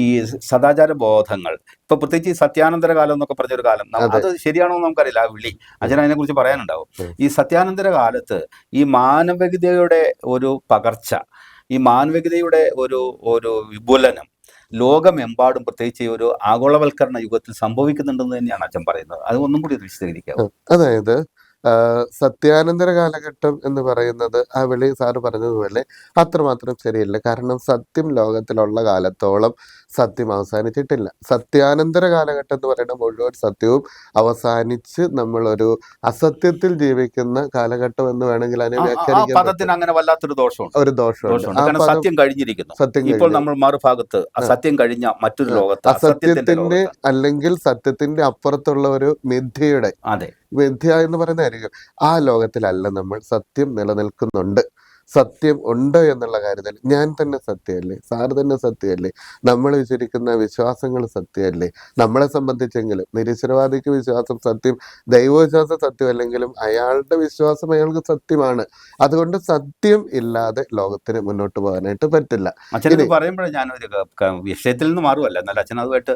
ഈ സദാചാര ബോധങ്ങൾ. ഇപ്പൊ പ്രത്യേകിച്ച് ഈ സത്യാനന്തര കാലം എന്നൊക്കെ പറഞ്ഞൊരു കാലം, അത് ശരിയാണോ എന്ന് നമുക്കറിയില്ല. ആ വിളി അച്ഛൻ അതിനെ കുറിച്ച് പറയാനുണ്ടാവും. ഈ സത്യാനന്തര കാലത്ത് ഈ മാനവികതയുടെ ഒരു പകർച്ച, ഈ മാനവികതയുടെ ഒരു വിപുലനം ലോകമെമ്പാടും പ്രത്യേകിച്ച് ഒരു ആഗോളവൽക്കരണ യുഗത്തിൽ സംഭവിക്കുന്നുണ്ടെന്ന് തന്നെയാണ് അച്ഛൻ പറയുന്നത്. അത് ഒന്നും കൂടി വിശദീകരിക്കാവും. അതായത് സത്യാനന്തര കാലഘട്ടം എന്ന് പറയുന്നത് ആ വിളി സാറ് പറഞ്ഞതുപോലെ അത്രമാത്രം ശരിയല്ല. കാരണം സത്യം ലോകത്തിലുള്ള കാലത്തോളം സത്യം അവസാനിച്ചിട്ടില്ല. സത്യാനന്തര കാലഘട്ടം എന്ന് പറയുന്ന മുഴുവൻ സത്യവും അവസാനിച്ച് നമ്മളൊരു അസത്യത്തിൽ ജീവിക്കുന്ന കാലഘട്ടം എന്ന് വേണമെങ്കിൽ അതിനെ വ്യാഖ്യാനിക്കാൻ അങ്ങനെ വല്ലാത്തൊരു ദോഷമുണ്ട്. ഒരു ദോഷമുണ്ട്. സത്യം കഴിഞ്ഞിരിക്കുന്നു. ഇപ്പോൾ നമ്മൾ മറുഭാഗത്ത് സത്യം കഴിഞ്ഞ മറ്റൊരു ലോകത്ത് അസത്യത്തിന്റെ അല്ലെങ്കിൽ സത്യത്തിന്റെ അപ്പുറത്തുള്ള ഒരു മിഥ്യയുടെ മിഥ്യ എന്ന് പറയുന്നതായിരിക്കും. ആ ലോകത്തിലല്ല നമ്മൾ. സത്യം നിലനിൽക്കുന്നുണ്ട്. സത്യം ഉണ്ട് എന്നുള്ള കാര്യത്തിൽ ഞാൻ തന്നെ സത്യമല്ലേ, സാറ് തന്നെ സത്യമല്ലേ, നമ്മൾ വിചരിക്കുന്ന വിശ്വാസങ്ങൾ സത്യമല്ലേ. നമ്മളെ സംബന്ധിച്ചെങ്കിലും നിരീശ്വരവാദിക്ക് വിശ്വാസം സത്യം, ദൈവവിശ്വാസം സത്യം അല്ലെങ്കിലും അയാളുടെ വിശ്വാസം അയാൾക്ക് സത്യമാണ്. അതുകൊണ്ട് സത്യം ഇല്ലാതെ ലോകത്തിന് മുന്നോട്ട് പോകാനായിട്ട് പറ്റില്ല. അച്ഛൻ പറയുമ്പോഴേ ഞാനൊരു വിഷയത്തിൽ നിന്ന് മാറുമല്ല, എന്നാൽ അച്ഛൻ അതുമായിട്ട്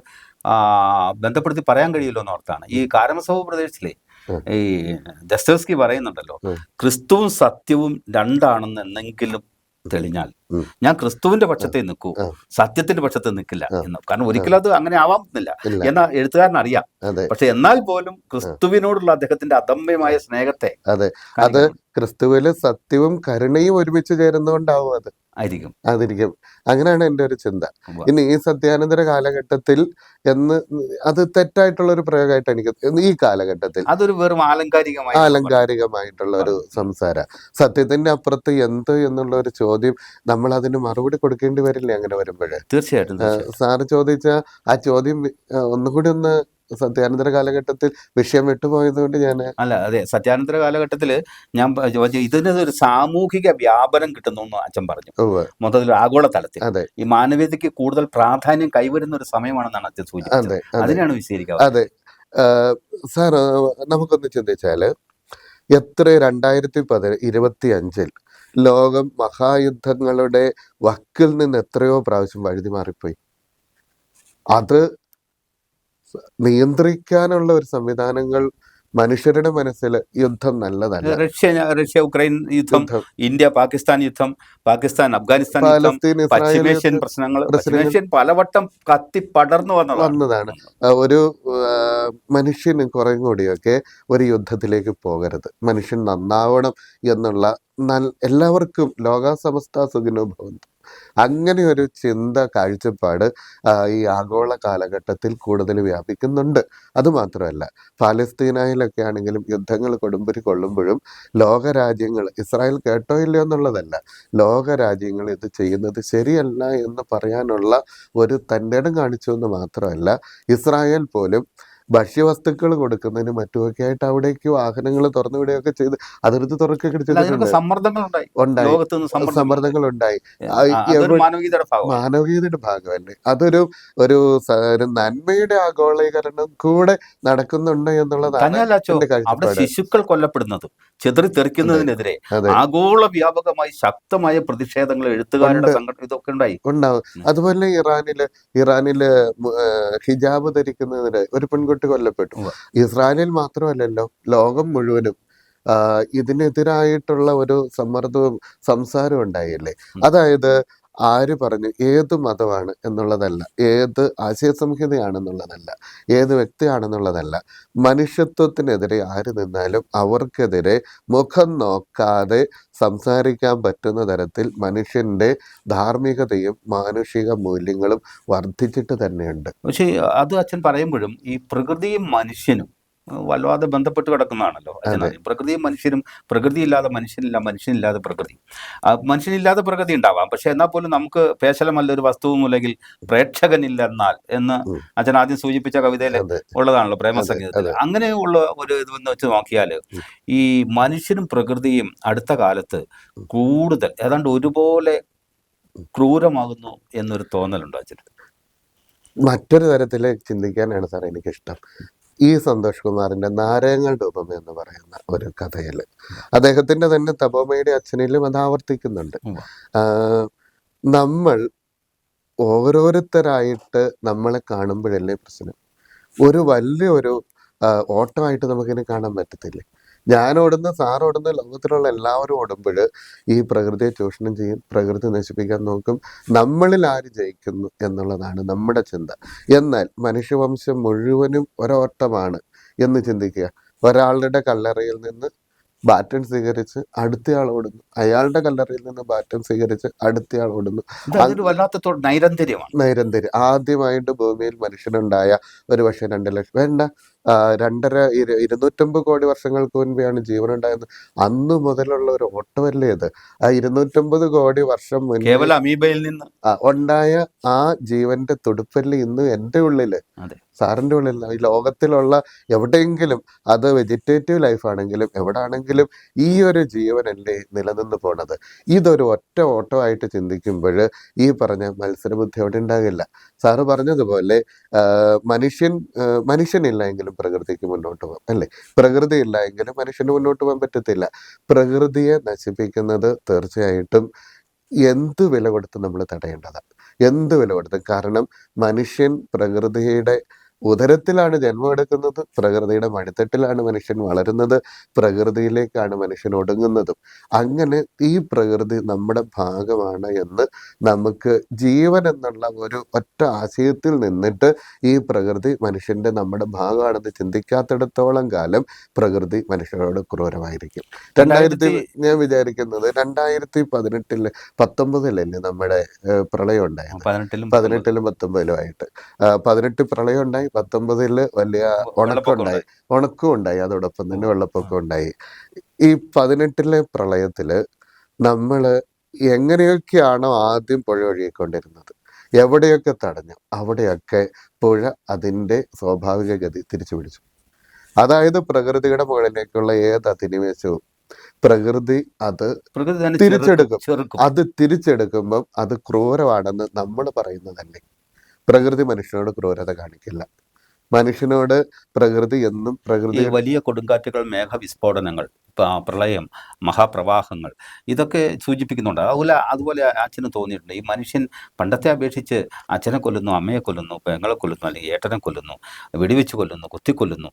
ബന്ധപ്പെടുത്തി പറയാൻ കഴിയുമല്ലോ എന്നോർത്താണ്. ഈ കാരമസഭ പ്രദേശത്തിലെ ഈ ദസ്തോവ്സ്കി പറയുന്നുണ്ടല്ലോ, ക്രിസ്തുവും സത്യവും രണ്ടാണെന്ന് എന്നെങ്കിലും തെളിഞ്ഞാൽ ഞാൻ ക്രിസ്തുവിന്റെ പക്ഷത്തെ നിൽക്കൂ, സത്യത്തിന്റെ പക്ഷത്തെ നിൽക്കില്ല എന്ന്. കാരണം ഒരിക്കലും അത് അങ്ങനെ ആവാമെന്നില്ല എന്ന എഴുത്തുകാരൻ അറിയാം. പക്ഷെ എന്നാൽ പോലും ക്രിസ്തുവിനോടുള്ള അദ്ദേഹത്തിന്റെ അദമ്യമായ സ്നേഹത്തെ, അത് ക്രിസ്തുവില് സത്യവും കരുണയും ഒരുമിച്ച് ചേരുന്നോണ്ടാവും. ആയിരിക്കും. അതിരിക്കും. അങ്ങനെയാണ് എൻ്റെ ഒരു ചിന്ത. ഉവ്വ. ഇനി ഈ സത്യാനന്തര കാലഘട്ടത്തിൽ എന്ന് അത് തെറ്റായിട്ടുള്ള ഒരു പ്രയോഗമായിട്ട് എനിക്ക് ഈ കാലഘട്ടത്തിൽ അതൊരു വെറും ആലങ്കാരികമായി നമ്മൾ പറഞ്ഞു. ആലങ്കാരികമായിട്ടുള്ള ഒരു സംസാര. സത്യത്തിന്റെ അപ്പുറത്ത് എന്ത് എന്നുള്ള ഒരു ചോദ്യം നമ്മൾ അതിന് മറുപടി കൊടുക്കേണ്ടി വരില്ലേ അങ്ങനെ വരുമ്പോഴ്? തീർച്ചയായിട്ടും, തീർച്ചയായിട്ടും. സാറ് ചോദിച്ച ആ ചോദ്യം ഒന്നുകൂടി ഒന്ന് സത്യാനന്തര കാലഘട്ടത്തിൽ വിഷയം വിട്ടുപോയത് കൊണ്ട് ഞാൻ അല്ല, അതെ, സത്യാനന്തര കാലഘട്ടത്തിൽ ഞാൻ ചോദിച്ചു ഇതിന് ഒരു സാമൂഹിക വ്യാപനം കിട്ടുന്നു എന്ന് അച്ഛൻ പറഞ്ഞു. ഉവ്വ്. മൊത്തത്തിൽ ആഗോള തലത്തിൽ അതെ ഈ മാനവികതയ്ക്ക് കൂടുതൽ പ്രാധാന്യം കൈവരുന്ന ഒരു സമയമാണെന്നാണ് അച്ഛൻ സൂചിപ്പിച്ചത്. അതെ അതെ അതിനാണ് വിശദീകരിക്കാവുന്നത്. അതെ. സാർ നമുക്കൊന്ന് ചിന്തിച്ചാല് എത്ര 2025 ലോകം മഹായുദ്ധങ്ങളുടെ വക്കിൽ നിന്ന് എത്രയോ പ്രാവശ്യം വഴുതി മാറിപ്പോയി. അത് നിയന്ത്രിക്കാനുള്ള ഒരു സംവിധാനങ്ങൾ മനുഷ്യരുടെ മനസ്സിൽ യുദ്ധം നല്ലതല്ല. റഷ്യ ഉക്രൈൻ യുദ്ധം, യുദ്ധം, ഇന്ത്യ പാകിസ്ഥാൻ യുദ്ധം, പാകിസ്ഥാൻ അഫ്ഗാനിസ്ഥാൻ യുദ്ധം, പാലസ്തീൻ ഇസ്രായേൽ പശ്ചിമേഷ്യൻ യുദ്ധം, പ്രശ്നങ്ങൾ, പ്രശ്നങ്ങൾ പശ്ചിമേഷ്യൻ പലവട്ടം കത്തി പടർന്നു വന്നതാണ്. വന്നതാണ്. ഒരു മനുഷ്യന് കുറേം കൂടിയൊക്കെ ഒരു യുദ്ധത്തിലേക്ക് പോകരുത്, മനുഷ്യൻ നന്നാവണം എന്നുള്ള എല്ലാവർക്കും ലോകാസമസ്ത സുഖിനോ ഭവന്തു അങ്ങനെ ഒരു ചിന്ത, കാഴ്ചപ്പാട് ഈ ആഗോള കാലഘട്ടത്തിൽ കൂടുതൽ വ്യാപിക്കുന്നുണ്ട്. അതുമാത്രമല്ല, പാലസ്തീനയിലൊക്കെ ആണെങ്കിലും യുദ്ധങ്ങൾ കൊടുമ്പിരി കൊള്ളുമ്പോഴും ലോകരാജ്യങ്ങൾ, ഇസ്രായേൽ കേട്ടോ ഇല്ലയോ എന്നുള്ളതല്ല, ലോകരാജ്യങ്ങൾ ഇത് ചെയ്യുന്നത് ശരിയല്ല എന്ന് പറയാനുള്ള ഒരു തൻ്റെടം കാണിച്ചു എന്ന് മാത്രമല്ല, ഇസ്രായേൽ പോലും ഭക്ഷ്യവസ്തുക്കൾ കൊടുക്കുന്നതിന് മറ്റുമൊക്കെ ആയിട്ട് അവിടേക്ക് വാഹനങ്ങൾ തുറന്നുവിടുകയൊക്കെ ചെയ്ത് അതിർത്തി തുറക്കൊക്കെ ചെയ്തിട്ടുണ്ട്. സമ്മർദ്ദങ്ങളുണ്ടായി, ഉണ്ടായി, ലോകത്ത് നിന്ന് സമ്മർദ്ദങ്ങൾ ഉണ്ടായി. മാനവികതയുടെ ഭാഗം, മാനവീയതയുടെ ഭാഗമല്ലേ അതൊരു ഒരു നന്മയുടെ ആഗോളീകരണം കൂടെ നടക്കുന്നുണ്ട് എന്നുള്ളതാണ് എന്റെ കാഴ്ചപ്പാട്. ശിശുക്കൾ കൊല്ലപ്പെടുന്നതും ചിതറിത്തെറിക്കുന്നതിനെതിരെ അതെ ആഗോള വ്യാപകമായി ശക്തമായ പ്രതിഷേധങ്ങൾ, എഴുത്തുകാരുടെ സംഘടന, ഇതൊക്കെ ഉണ്ടാവും. അതുപോലെ ഇറാനില് ഹിജാബ് ധരിക്കുന്നതിന് ഒരു പെൺകുട്ടി കൊല്ലപ്പെട്ടു. ഇസ്രായേലിൽ മാത്രമല്ലല്ലോ, ലോകം മുഴുവനും ഇതിനെതിരായിട്ടുള്ള ഒരു സമ്മർദ്ദവും സംസാരവും ഉണ്ടായില്ലേ. അതായത് ആര് പറഞ്ഞു ഏത് മതമാണ് എന്നുള്ളതല്ല, ഏത് ആശയസംഹിതയാണെന്നുള്ളതല്ല, ഏത് വ്യക്തിയാണെന്നുള്ളതല്ല, മനുഷ്യത്വത്തിനെതിരെ ആര് നിന്നാലും അവർക്കെതിരെ മുഖം നോക്കാതെ സംസാരിക്കാൻ പറ്റുന്ന തരത്തിൽ മനുഷ്യന്റെ ധാർമ്മികതയും മാനുഷിക മൂല്യങ്ങളും വർദ്ധിച്ചിട്ട് തന്നെയുണ്ട്. പക്ഷേ അത് അച്ഛൻ പറയുമ്പോഴും ഈ പ്രകൃതിയും മനുഷ്യനും വല്ലാതെ ബന്ധപ്പെട്ട് കിടക്കുന്നതാണല്ലോ അച്ഛൻ. പ്രകൃതിയും മനുഷ്യനും, പ്രകൃതിയില്ലാതെ മനുഷ്യനില്ല, മനുഷ്യനില്ലാതെ പ്രകൃതി, മനുഷ്യനില്ലാതെ പ്രകൃതി ഉണ്ടാവാം. പക്ഷെ എന്നാൽ പോലും നമുക്ക് പേശലമല്ല ഒരു വസ്തുവും അല്ലെങ്കിൽ പ്രേക്ഷകനില്ലെന്നാൽ എന്ന് അച്ഛൻ ആദ്യം സൂചിപ്പിച്ച കവിതയിൽ ഉള്ളതാണല്ലോ, പ്രേമസംഗീതത്തിൽ. അങ്ങനെയുള്ള ഒരു ഇതെന്ന് വെച്ച് നോക്കിയാൽ ഈ മനുഷ്യനും പ്രകൃതിയും അടുത്ത കാലത്ത് കൂടുതൽ ഏതാണ്ട് ഒരുപോലെ ക്രൂരമാകുന്നു എന്നൊരു തോന്നലുണ്ടോ അച്ഛൻ? മറ്റൊരു തരത്തിൽ ചിന്തിക്കാനാണ് സാർ എനിക്കിഷ്ടം. ഈ സന്തോഷ് കുമാറിന്റെ നാരകങ്ങളുടെ ഉപമ എന്ന് പറയുന്ന ഒരു കഥയിൽ അദ്ദേഹത്തിന്റെ തന്നെ തപോമയുടെ അച്ഛനിലും അത് ആവർത്തിക്കുന്നുണ്ട്. നമ്മൾ ഓരോരുത്തരായിട്ട് നമ്മളെ കാണുമ്പോഴല്ലേ പ്രശ്നം. ഒരു വലിയൊരു ഓട്ടമായിട്ട് നമുക്കിനെ കാണാൻ പറ്റത്തില്ലേ. ഞാൻ ഓടുന്ന, സാർ ഓടുന്ന, ലോകത്തിലുള്ള എല്ലാവരും ഓടുമ്പോൾ ഈ പ്രകൃതിയെ ചൂഷണം ചെയ്യും, പ്രകൃതി നശിപ്പിക്കാൻ നോക്കും. നമ്മളിൽ ആര് ജയിക്കുന്നു എന്നുള്ളതാണ് നമ്മുടെ ചിന്ത. എന്നാൽ മനുഷ്യവംശം മുഴുവനും ഒരോട്ടമാണ് എന്ന് ചിന്തിക്കുക. ഒരാളുടെ കല്ലറയിൽ നിന്ന് ബാറ്റൺ സ്വീകരിച്ച് അടുത്തയാൾ ഓടുന്നു, അയാളുടെ കല്ലറയിൽ നിന്ന് ബാറ്റൺ സ്വീകരിച്ച് അടുത്തയാൾ ഓടുന്നു. വല്ലാത്ത നൈരന്തര്യമാണ്. നൈരന്തര്യം. ആദ്യമായിട്ട് ഭൂമിയിൽ മനുഷ്യനുണ്ടായ ഒരു പക്ഷേ 2 ലക്ഷം വേണ്ട 250 കോടി വർഷങ്ങൾക്ക് മുൻപെയാണ് ജീവനുണ്ടായത്. അന്ന് മുതലുള്ള ഒരു ഓട്ടമല്ലേ ഇത്. ആ 250 കോടി വർഷം മുന്നേ അമീബയിൽ നിന്ന് ഉണ്ടായ ആ ജീവന്റെ തുടുപ്പല്ലേ ഇന്ന് എൻ്റെ ഉള്ളില്, സാറിന്റെ ഉള്ളിൽ, ഈ ലോകത്തിലുള്ള എവിടെയെങ്കിലും, അത് വെജിറ്റേറ്റീവ് ലൈഫ് ആണെങ്കിലും എവിടാണെങ്കിലും ഈ ഒരു ജീവനല്ലേ നിലനിന്ന് പോണത്. ഇതൊരു ഒറ്റ ഓട്ടമായിട്ട് ചിന്തിക്കുമ്പോൾ ഈ പറഞ്ഞ മത്സരബുദ്ധി അവിടെ ഉണ്ടാകില്ല. സാറ് പറഞ്ഞതുപോലെ മനുഷ്യനില്ല എങ്കിലും പ്രകൃതിക്ക് മുന്നോട്ട് പോകാം അല്ലേ, പ്രകൃതി ഇല്ല എങ്കിലും മനുഷ്യന് മുന്നോട്ട് പോകാൻ പറ്റത്തില്ല. പ്രകൃതിയെ നശിപ്പിക്കുന്നത് തീർച്ചയായിട്ടും എന്ത് വില കൊടുത്ത് നമ്മൾ തടയേണ്ടതാണ്, എന്ത് വില കൊടുത്ത്. കാരണം മനുഷ്യൻ പ്രകൃതിയുടെ ഉദരത്തിലാണ് ജന്മമെടുക്കുന്നത്, പ്രകൃതിയുടെ മടിത്തട്ടിലാണ് മനുഷ്യൻ വളരുന്നത്, പ്രകൃതിയിലേക്കാണ് മനുഷ്യൻ ഒടുങ്ങുന്നതും. അങ്ങനെ ഈ പ്രകൃതി നമ്മുടെ ഭാഗമാണ് എന്ന് നമുക്ക് ജീവൻ എന്നുള്ള ഒരു ഒറ്റ ആശയത്തിൽ നിന്നിട്ട് ഈ പ്രകൃതി മനുഷ്യന്റെ നമ്മുടെ ഭാഗമാണെന്ന് ചിന്തിക്കാത്തിടത്തോളം കാലം പ്രകൃതി മനുഷ്യരോട് ക്രൂരമായിരിക്കും. ഞാൻ വിചാരിക്കുന്നത് 2019 നമ്മുടെ പ്രളയം ഉണ്ടായത്. 18-ലും 19-ലും 18 പ്രളയം ഉണ്ടായി, 19 വലിയ ഉണക്കം ഉണ്ടായി, അതോടൊപ്പം തന്നെ വെള്ളപ്പൊക്കം ഉണ്ടായി. ഈ 18 പ്രളയത്തില് നമ്മള് എങ്ങനെയൊക്കെയാണോ ആദ്യം പുഴ ഒഴുകിക്കൊണ്ടിരുന്നത്, എവിടെയൊക്കെ തടഞ്ഞു അവിടെയൊക്കെ പുഴ അതിൻ്റെ സ്വാഭാവിക ഗതി തിരിച്ചു പിടിച്ചു. അതായത് പ്രകൃതിയുടെ മുകളിലേക്കുള്ള ഏത് അധിനിവേശവും പ്രകൃതി അത് തിരിച്ചെടുക്കും. അത് തിരിച്ചെടുക്കുമ്പം അത് ക്രൂരമാണെന്ന് നമ്മൾ പറയുന്നതല്ലേ. പ്രകൃതി മനുഷ്യനോട് ക്രൂരത കാണിക്കില്ല. മനുഷ്യനോട് പ്രകൃതി എന്നും പ്രകൃതി വലിയ കൊടുങ്കാറ്റുകൾ, മേഘവിസ്ഫോടനങ്ങൾ, പ്രളയം, മഹാപ്രവാഹങ്ങൾ ഇതൊക്കെ സൂചിപ്പിക്കുന്നുണ്ട്. അതുപോലെ അച്ഛന് തോന്നിയിട്ടുണ്ട് ഈ മനുഷ്യൻ പണ്ടത്തെ അപേക്ഷിച്ച് അച്ഛനെ കൊല്ലുന്നു, അമ്മയെ കൊല്ലുന്നു, പെങ്ങളെ കൊല്ലുന്നു, അല്ലെങ്കിൽ ഏട്ടനെ കൊല്ലുന്നു, വെടിവെച്ച് കൊല്ലുന്നു, കുത്തിക്കൊല്ലുന്നു.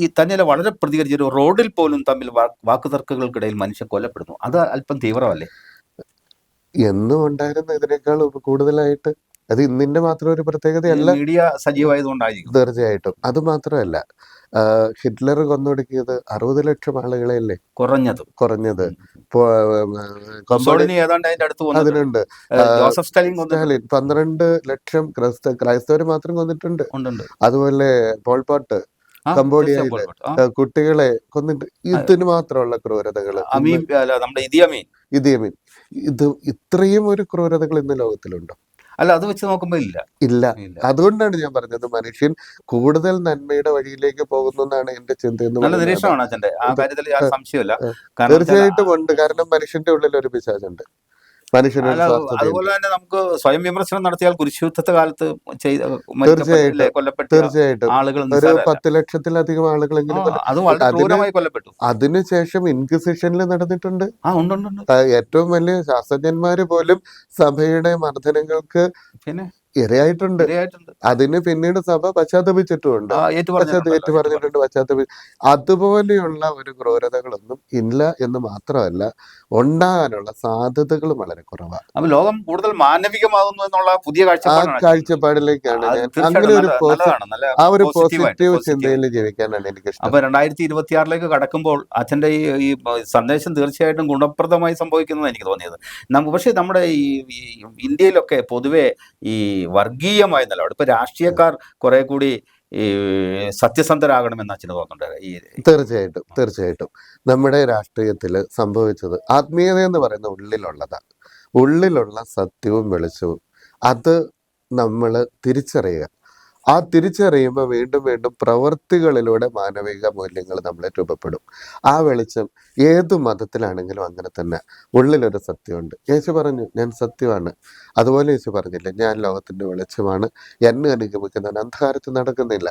ഈ തന്നെയല്ല വളരെ പ്രതികരിച്ചു. റോഡിൽ പോലും തമ്മിൽ വാക്കുതർക്കങ്ങൾക്കിടയിൽ മനുഷ്യൻ കൊല്ലപ്പെടുന്നു. അത് അല്പം തീവ്രമല്ലേ? എന്നും ഉണ്ടായിരുന്ന ഇതിനേക്കാൾ കൂടുതലായിട്ട്. അത് ഇന്നിന്റെ മാത്രം ഒരു പ്രത്യേകതയല്ല, മീഡിയ സജീവമായതുകൊണ്ടായിരിക്കും. തീർച്ചയായിട്ടും. അത് മാത്രമല്ല, ഹിറ്റ്ലർ കൊന്നൊടുക്കിയത് 60 ലക്ഷം ആളുകളെയല്ലേ കുറഞ്ഞത്. അതിനുണ്ട്. സ്റ്റാലിൻ 12 ലക്ഷം ക്രൈസ്തവർ മാത്രം കൊന്നിട്ടുണ്ട്. അതുപോലെ പോൾപോട്ട് കംബോഡിയയിലെ കുട്ടികളെ കൊന്നിട്ട്. ഇതിന് മാത്രമുള്ള ക്രൂരതകൾ. ഇദിയമീൻ, ഇത് ഇത്രയും ഒരു ക്രൂരതകൾ ഇന്ന് ലോകത്തിലുണ്ടോ? അല്ല, അത് വെച്ച് നോക്കുമ്പോൾ ഇല്ല. അതുകൊണ്ടാണ് ഞാൻ പറഞ്ഞത് മനുഷ്യൻ കൂടുതൽ നന്മയുടെ വഴിയിലേക്ക് പോകുന്നു എന്നാണ് എന്റെ ചിന്ത. തീർച്ചയായിട്ടും ഉണ്ട്. കാരണം മനുഷ്യന്റെ ഉള്ളിൽ ഒരു പിശാചുണ്ട്. അതുപോലെ തന്നെ നമുക്ക് സ്വയം വിമർശനം നടത്തിയാൽ കുരിശുയുദ്ധത്തെ കാലത്ത് തീർച്ചയായിട്ടും ഒരു 10 ലക്ഷത്തിലധികം ആളുകളെങ്കിലും കൊല്ലപ്പെട്ടു. അതിനുശേഷം ഇൻക്വിസിഷനിൽ നടന്നിട്ടുണ്ട്. ഏറ്റവും വലിയ ശാസ്ത്രജ്ഞന്മാര് പോലും സഭയുടെ മർദ്ദനങ്ങൾക്ക് ഇരയായിട്ടുണ്ട്. അതിന് പിന്നീട് സഭ പശ്ചാത്തപിച്ചിട്ടുമുണ്ട്, പശ്ചാത്തപിച്ചിട്ടുണ്ട്. അതുപോലെയുള്ള ഒരു ക്രൂരതകളൊന്നും ഇല്ല എന്ന് മാത്രമല്ല, ഉണ്ടാകാനുള്ള സാധ്യതകളും വളരെ കുറവാണ്. ലോകം കൂടുതൽ മാനവികമാകുന്നു എന്നുള്ള പുതിയ കാഴ്ചപ്പാടിലേക്കാണ് ഞാൻ. അങ്ങനെ ഒരു പോസിറ്റീവ് ചിന്തയിൽ ജീവിക്കാനാണ് എനിക്ക് ഇഷ്ടം. അപ്പൊ 2026 കടക്കുമ്പോൾ അച്ഛന്റെ ഈ സന്ദേശം തീർച്ചയായിട്ടും ഗുണപ്രദമായി സംഭവിക്കുന്നത് എനിക്ക് തോന്നിയത്. പക്ഷെ നമ്മുടെ ഈ ഇന്ത്യയിലൊക്കെ പൊതുവെ ഈ വർഗീയമായ നിലപാട്, ഇപ്പൊ രാഷ്ട്രീയക്കാർ കുറെ കൂടി ഈ സത്യസന്ധരാകണമെന്ന് അച്ഛന് തോന്നുന്നുണ്ട്. തീർച്ചയായിട്ടും നമ്മുടെ രാഷ്ട്രീയത്തിൽ സംഭവിച്ചത് ആത്മീയത എന്ന് പറയുന്ന ഉള്ളിലുള്ള സത്യവും വെളിച്ചവും അത് നമ്മൾ തിരിച്ചറിയുക. ആ തിരിച്ചറിയുമ്പോൾ വീണ്ടും പ്രവൃത്തികളിലൂടെ മാനവിക മൂല്യങ്ങൾ നമ്മളെ രൂപപ്പെടും. ആ വെളിച്ചം ഏതു മതത്തിലാണെങ്കിലും അങ്ങനെ തന്നെ. ഉള്ളിലൊരു സത്യമുണ്ട്. യേശു പറഞ്ഞു, ഞാൻ സത്യമാണ്. അതുപോലെ യേശു പറഞ്ഞില്ല, ഞാൻ ലോകത്തിന്റെ വെളിച്ചമാണ്, എന്നെ അനുഗമിക്കുന്നവൻ അന്ധകാരത്തിൽ നടക്കുന്നില്ല.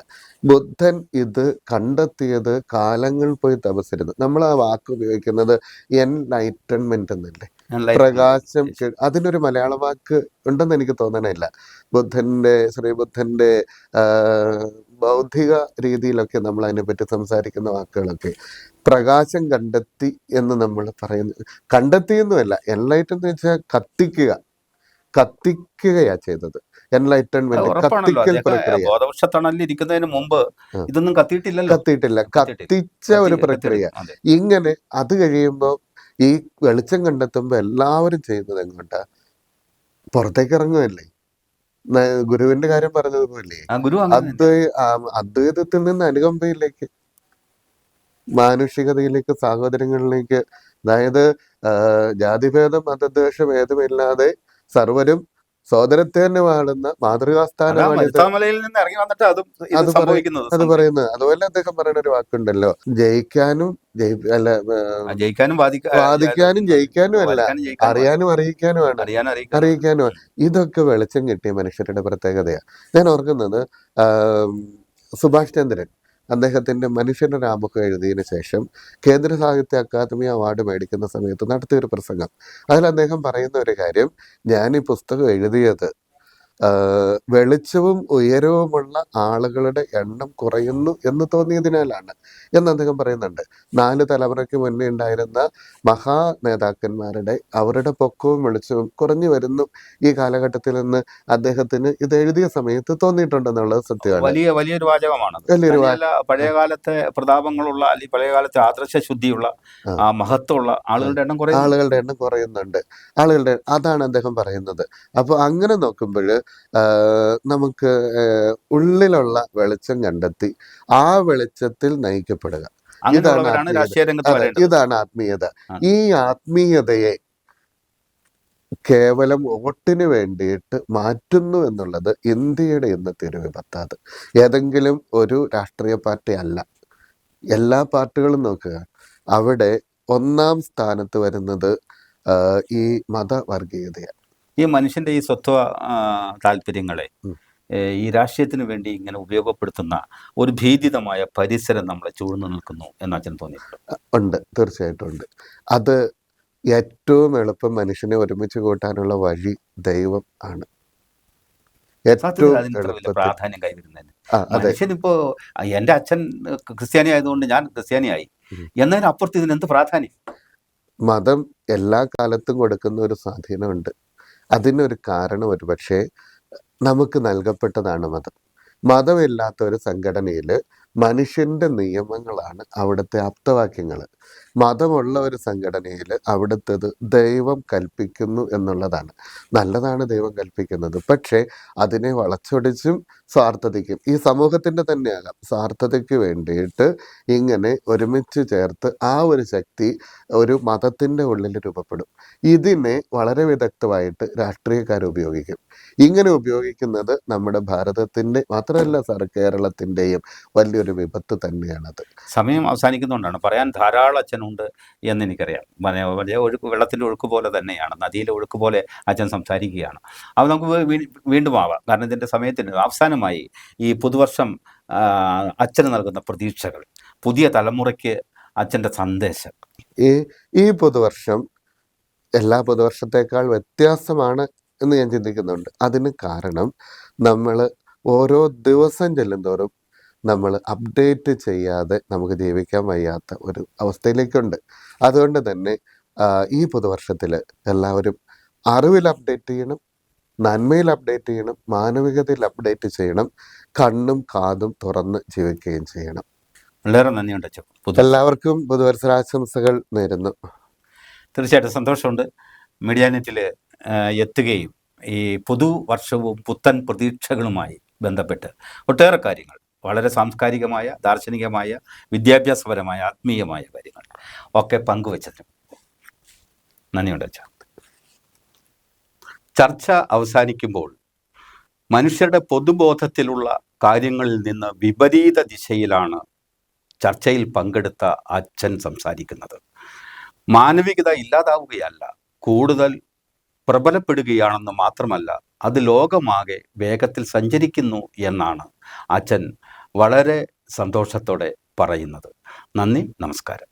ബുദ്ധൻ ഇത് കണ്ടെത്തിയത് കാലങ്ങൾ പോയി തപസ്സിരുന്നു. നമ്മൾ ആ വാക്ക് ഉപയോഗിക്കുന്നത് എൻലൈറ്റൻമെന്റ് എന്നല്ലേ, പ്രകാശം. അതിനൊരു മലയാള വാക്ക് ഉണ്ടെന്ന് എനിക്ക് തോന്നണില്ല. ശ്രീബുദ്ധന്റെ ബൗദ്ധിക രീതിയിലൊക്കെ നമ്മൾ അതിനെപ്പറ്റി സംസാരിക്കുന്ന വാക്കുകളൊക്കെ പ്രകാശം കണ്ടെത്തി എന്ന് നമ്മൾ പറയുന്നത്. കണ്ടെത്തിയൊന്നുമല്ല, എൻലൈറ്റൻ എന്ന് വെച്ചാൽ കത്തിക്കുകയാ ചെയ്തത്. എൻലൈറ്റൻമെന്റ് കത്തിക്കൽ പ്രക്രിയ. ഇതൊന്നും കത്തിയിട്ടില്ല, കത്തിച്ച ഒരു പ്രക്രിയ. ഇങ്ങനെ അത് കഴിയുമ്പോൾ ഈ വെളിച്ചം കണ്ടെത്തുമ്പോൾ എല്ലാവരും ചെയ്യുന്നത് എങ്ങോട്ടാ? പുറത്തേക്ക് ഇറങ്ങുമല്ലേ. ഗുരുവിന്റെ കാര്യം പറഞ്ഞതുപോലെ അദ്വൈതത്തിൽ നിന്ന് അനുകമ്പയിലേക്ക്, മാനുഷികതയിലേക്ക്, സാഹോദര്യങ്ങളിലേക്ക്. അതായത് ജാതിഭേദം, മതദ്വേഷം ഏതുമില്ലാതെ സർവരും സോദരത്തെ തന്നെ വാഴുന്ന മാതൃകാസ്ഥാനമാണ് അത് പറയുന്നത്. അതുപോലെ അദ്ദേഹം പറയുന്ന ഒരു വാക്കുണ്ടല്ലോ, ജയിക്കാനും വാദിക്കാനും ജയിക്കാനും അല്ല, അറിയാനും അറിയിക്കാനുമാണ്. ഇതൊക്കെ വെളിച്ചം കിട്ടിയ മനുഷ്യരുടെ പ്രത്യേകതയാണ്. ഞാൻ ഓർക്കുന്നത് സുഭാഷ് ചന്ദ്രൻ അദ്ദേഹത്തിന്റെ മനുഷ്യന്റെ ആമുഖം എഴുതിയതിനു ശേഷം കേന്ദ്ര സാഹിത്യ അക്കാദമി അവാർഡ് മേടിക്കുന്ന സമയത്ത് നടത്തിയൊരു പ്രസംഗം. അതിൽ അദ്ദേഹം പറയുന്ന ഒരു കാര്യം, ഞാൻ ഈ പുസ്തകം എഴുതിയത് വെളിച്ചവും ഉയരവുമുള്ള ആളുകളുടെ എണ്ണം കുറയുന്നു എന്ന് തോന്നിയതിനാലാണ് എന്ന് അദ്ദേഹം പറയുന്നുണ്ട്. 4 തലമുറയ്ക്ക് മുന്നേ ഉണ്ടായിരുന്ന മഹാ നേതാക്കന്മാരുടെ അവരുടെ പൊക്കവും വെളിച്ചവും കുറഞ്ഞു വരുന്നു ഈ കാലഘട്ടത്തിൽ നിന്ന് അദ്ദേഹത്തിന് ഇത് എഴുതിയ സമയത്ത് തോന്നിയിട്ടുണ്ടെന്നുള്ളത് സത്യമാണ്. വലിയൊരു വാചകമാണത്. വലിയൊരു തന്നെയല്ല, പഴയകാലത്തെ പ്രതാപങ്ങളുള്ള അല്ലെങ്കിൽ പഴയകാലത്തെ ആദർശ ശുദ്ധിയുള്ള ആ. മഹത്വമുള്ള ആളുകളുടെ എണ്ണം കുറയുന്നു. ആളുകളുടെ എണ്ണം കുറയുന്നുണ്ട്. അതാണ് അദ്ദേഹം പറയുന്നത്. അപ്പോൾ അങ്ങനെ നോക്കുമ്പോൾ നമുക്ക് ഉള്ളിലുള്ള വെളിച്ചം കണ്ടെത്തി ആ വെളിച്ചത്തിൽ നയിക്കപ്പെടുക. അങ്ങനെയുള്ളവരാണ് രാഷ്ട്രീയ രംഗത്ത് വരേണ്ടത്. ഇതാണ് ആത്മീയത. ഈ ആത്മീയതയെ കേവലം വോട്ടിന് വേണ്ടിയിട്ട് മാറ്റുന്നു എന്നുള്ളത് ഇന്ത്യയുടെ ഇന്നത്തെ ഒരു വിപത്താണ്. ഏതെങ്കിലും ഒരു രാഷ്ട്രീയ പാർട്ടി അല്ല, എല്ലാ പാർട്ടികളും നോക്കുക, അവിടെ ഒന്നാം സ്ഥാനത്ത് വരുന്നത് ഈ മതവർഗീയതയാണ്. ഈ മനുഷ്യന്റെ ഈ സ്വത്വ താല്പര്യങ്ങളെ ഈ രാഷ്ട്രീയത്തിന് വേണ്ടി ഇങ്ങനെ ഉപയോഗപ്പെടുത്തുന്ന ഒരു ഭീതിതമായ പരിസരം നമ്മളെ ചൂഴ്ന്നു നിൽക്കുന്നു എന്ന് അച്ഛൻ തോന്നിയിട്ടുണ്ട്? ഉണ്ട്, തീർച്ചയായിട്ടും ഉണ്ട്. അത് ഏറ്റവും എളുപ്പം മനുഷ്യനെ ഒരുമിച്ച് കൂട്ടാനുള്ള വഴി ദൈവം ആണ്. ഏറ്റവും പ്രാധാന്യം കൈവരുന്നതിന് മനുഷ്യനിപ്പോ എന്റെ അച്ഛൻ ക്രിസ്ത്യാനി ആയതുകൊണ്ട് ഞാൻ ക്രിസ്ത്യാനിയായി എന്നതിന് അപ്പുറത്ത് ഇതിനെന്ത് പ്രാധാന്യം? മതം എല്ലാ കാലത്തും കൊടുക്കുന്ന ഒരു സ്വാധീനമുണ്ട്. അതിനൊരു കാരണം ഒരുപക്ഷെ നമുക്ക് നൽകപ്പെട്ടതാണ് മതം. മതമില്ലാത്ത ഒരു സംഘടനയിൽ മനുഷ്യന്റെ നിയമങ്ങളാണ് അവിടുത്തെ ആപ്തവാക്യങ്ങൾ. മതമുള്ള ഒരു സംഘടനയിൽ അവിടുത്തേത് ദൈവം കൽപ്പിക്കുന്നു എന്നുള്ളതാണ്. നല്ലതാണ് ദൈവം കൽപ്പിക്കുന്നത്, പക്ഷേ അതിനെ വളച്ചൊടിച്ചും സ്വാർത്ഥതയ്ക്കും, ഈ സമൂഹത്തിന്റെ തന്നെയാകാം, സ്വാർത്ഥതയ്ക്ക് വേണ്ടിയിട്ട് ഇങ്ങനെ ഒരുമിച്ച് ചേർത്ത് ആ ഒരു ശക്തി ഒരു മതത്തിന്റെ ഉള്ളിൽ രൂപപ്പെടും. ഇതിനെ വളരെ വിദഗ്ധമായിട്ട് രാഷ്ട്രീയക്കാർ ഉപയോഗിക്കും. ഇങ്ങനെ ഉപയോഗിക്കുന്നത് നമ്മുടെ ഭാരതത്തിന്റെ മാത്രമല്ല കേരളത്തിന്റെയും വലിയൊരു വിപത്ത് തന്നെയാണത്. സമയം അവസാനിക്കുന്നതുകൊണ്ടാണ്, പറയാൻ ധാരാളം അച്ഛനുണ്ട് എന്നെനിക്കറിയാം. വലിയ ഒഴുക്ക്, വെള്ളത്തിൻ്റെ ഒഴുക്ക് പോലെ തന്നെയാണ്, നദിയിലെ ഒഴുക്ക് പോലെ അച്ഛൻ സംസാരിക്കുകയാണ്. അത് നമുക്ക് വീണ്ടും ആവാം. കാരണം ഇതിൻ്റെ സമയത്തിന് അവസാനമായി ഈ പുതുവർഷം അച്ഛന് നൽകുന്ന പ്രതീക്ഷകൾ, പുതിയ തലമുറയ്ക്ക് അച്ഛൻ്റെ സന്ദേശം. ഈ പുതുവർഷം എല്ലാ പുതുവർഷത്തേക്കാൾ വ്യത്യാസമാണ് എന്ന് ഞാൻ ചിന്തിക്കുന്നുണ്ട്. അതിന് കാരണം നമ്മൾ ഓരോ ദിവസം ചെല്ലുന്തോറും നമ്മൾ അപ്ഡേറ്റ് ചെയ്യാതെ നമുക്ക് ജീവിക്കാൻ വയ്യാത്ത ഒരു അവസ്ഥയിലേക്കുണ്ട്. അതുകൊണ്ട് തന്നെ ഈ പുതുവർഷത്തിൽ എല്ലാവരും അറിവിൽ അപ്ഡേറ്റ് ചെയ്യണം, നന്മയിൽ അപ്ഡേറ്റ് ചെയ്യണം, മാനവികതയിൽ അപ്ഡേറ്റ് ചെയ്യണം, കണ്ണും കാതും തുറന്ന് ജീവിക്കുകയും ചെയ്യണം. വളരെ നന്ദിയുണ്ട് അച്ഛൻ. എല്ലാവർക്കും പുതുവത്സരാശംസകൾ നേരുന്നു. തീർച്ചയായിട്ടും സന്തോഷമുണ്ട് മീഡിയ നെറ്റിൽ എത്തുകയും ഈ പുതുവർഷവും പുത്തൻ പ്രതീക്ഷകളുമായി ബന്ധപ്പെട്ട് ഒട്ടേറെ കാര്യങ്ങൾ, വളരെ സാംസ്കാരികമായ, ദാർശനികമായ, വിദ്യാഭ്യാസപരമായ, ആത്മീയമായ കാര്യങ്ങൾ ഒക്കെ പങ്കുവച്ചതിനും നന്ദിയുണ്ട് അച്ഛാ. ചർച്ച അവസാനിക്കുമ്പോൾ മനുഷ്യരുടെ പൊതുബോധത്തിലുള്ള കാര്യങ്ങളിൽ നിന്ന് വിപരീത ദിശയിലാണ് ചർച്ചയിൽ പങ്കെടുത്ത അച്ഛൻ സംസാരിക്കുന്നത്. മാനവികത ഇല്ലാതാവുകയല്ല, കൂടുതൽ പ്രബലപ്പെടുകയാണെന്ന് മാത്രമല്ല, അത് ലോകമാകെ വേഗത്തിൽ സഞ്ചരിക്കുന്നു എന്നാണ് അച്ഛൻ വളരെ സന്തോഷത്തോടെ പറയുന്നത്. നന്ദി, നമസ്കാരം.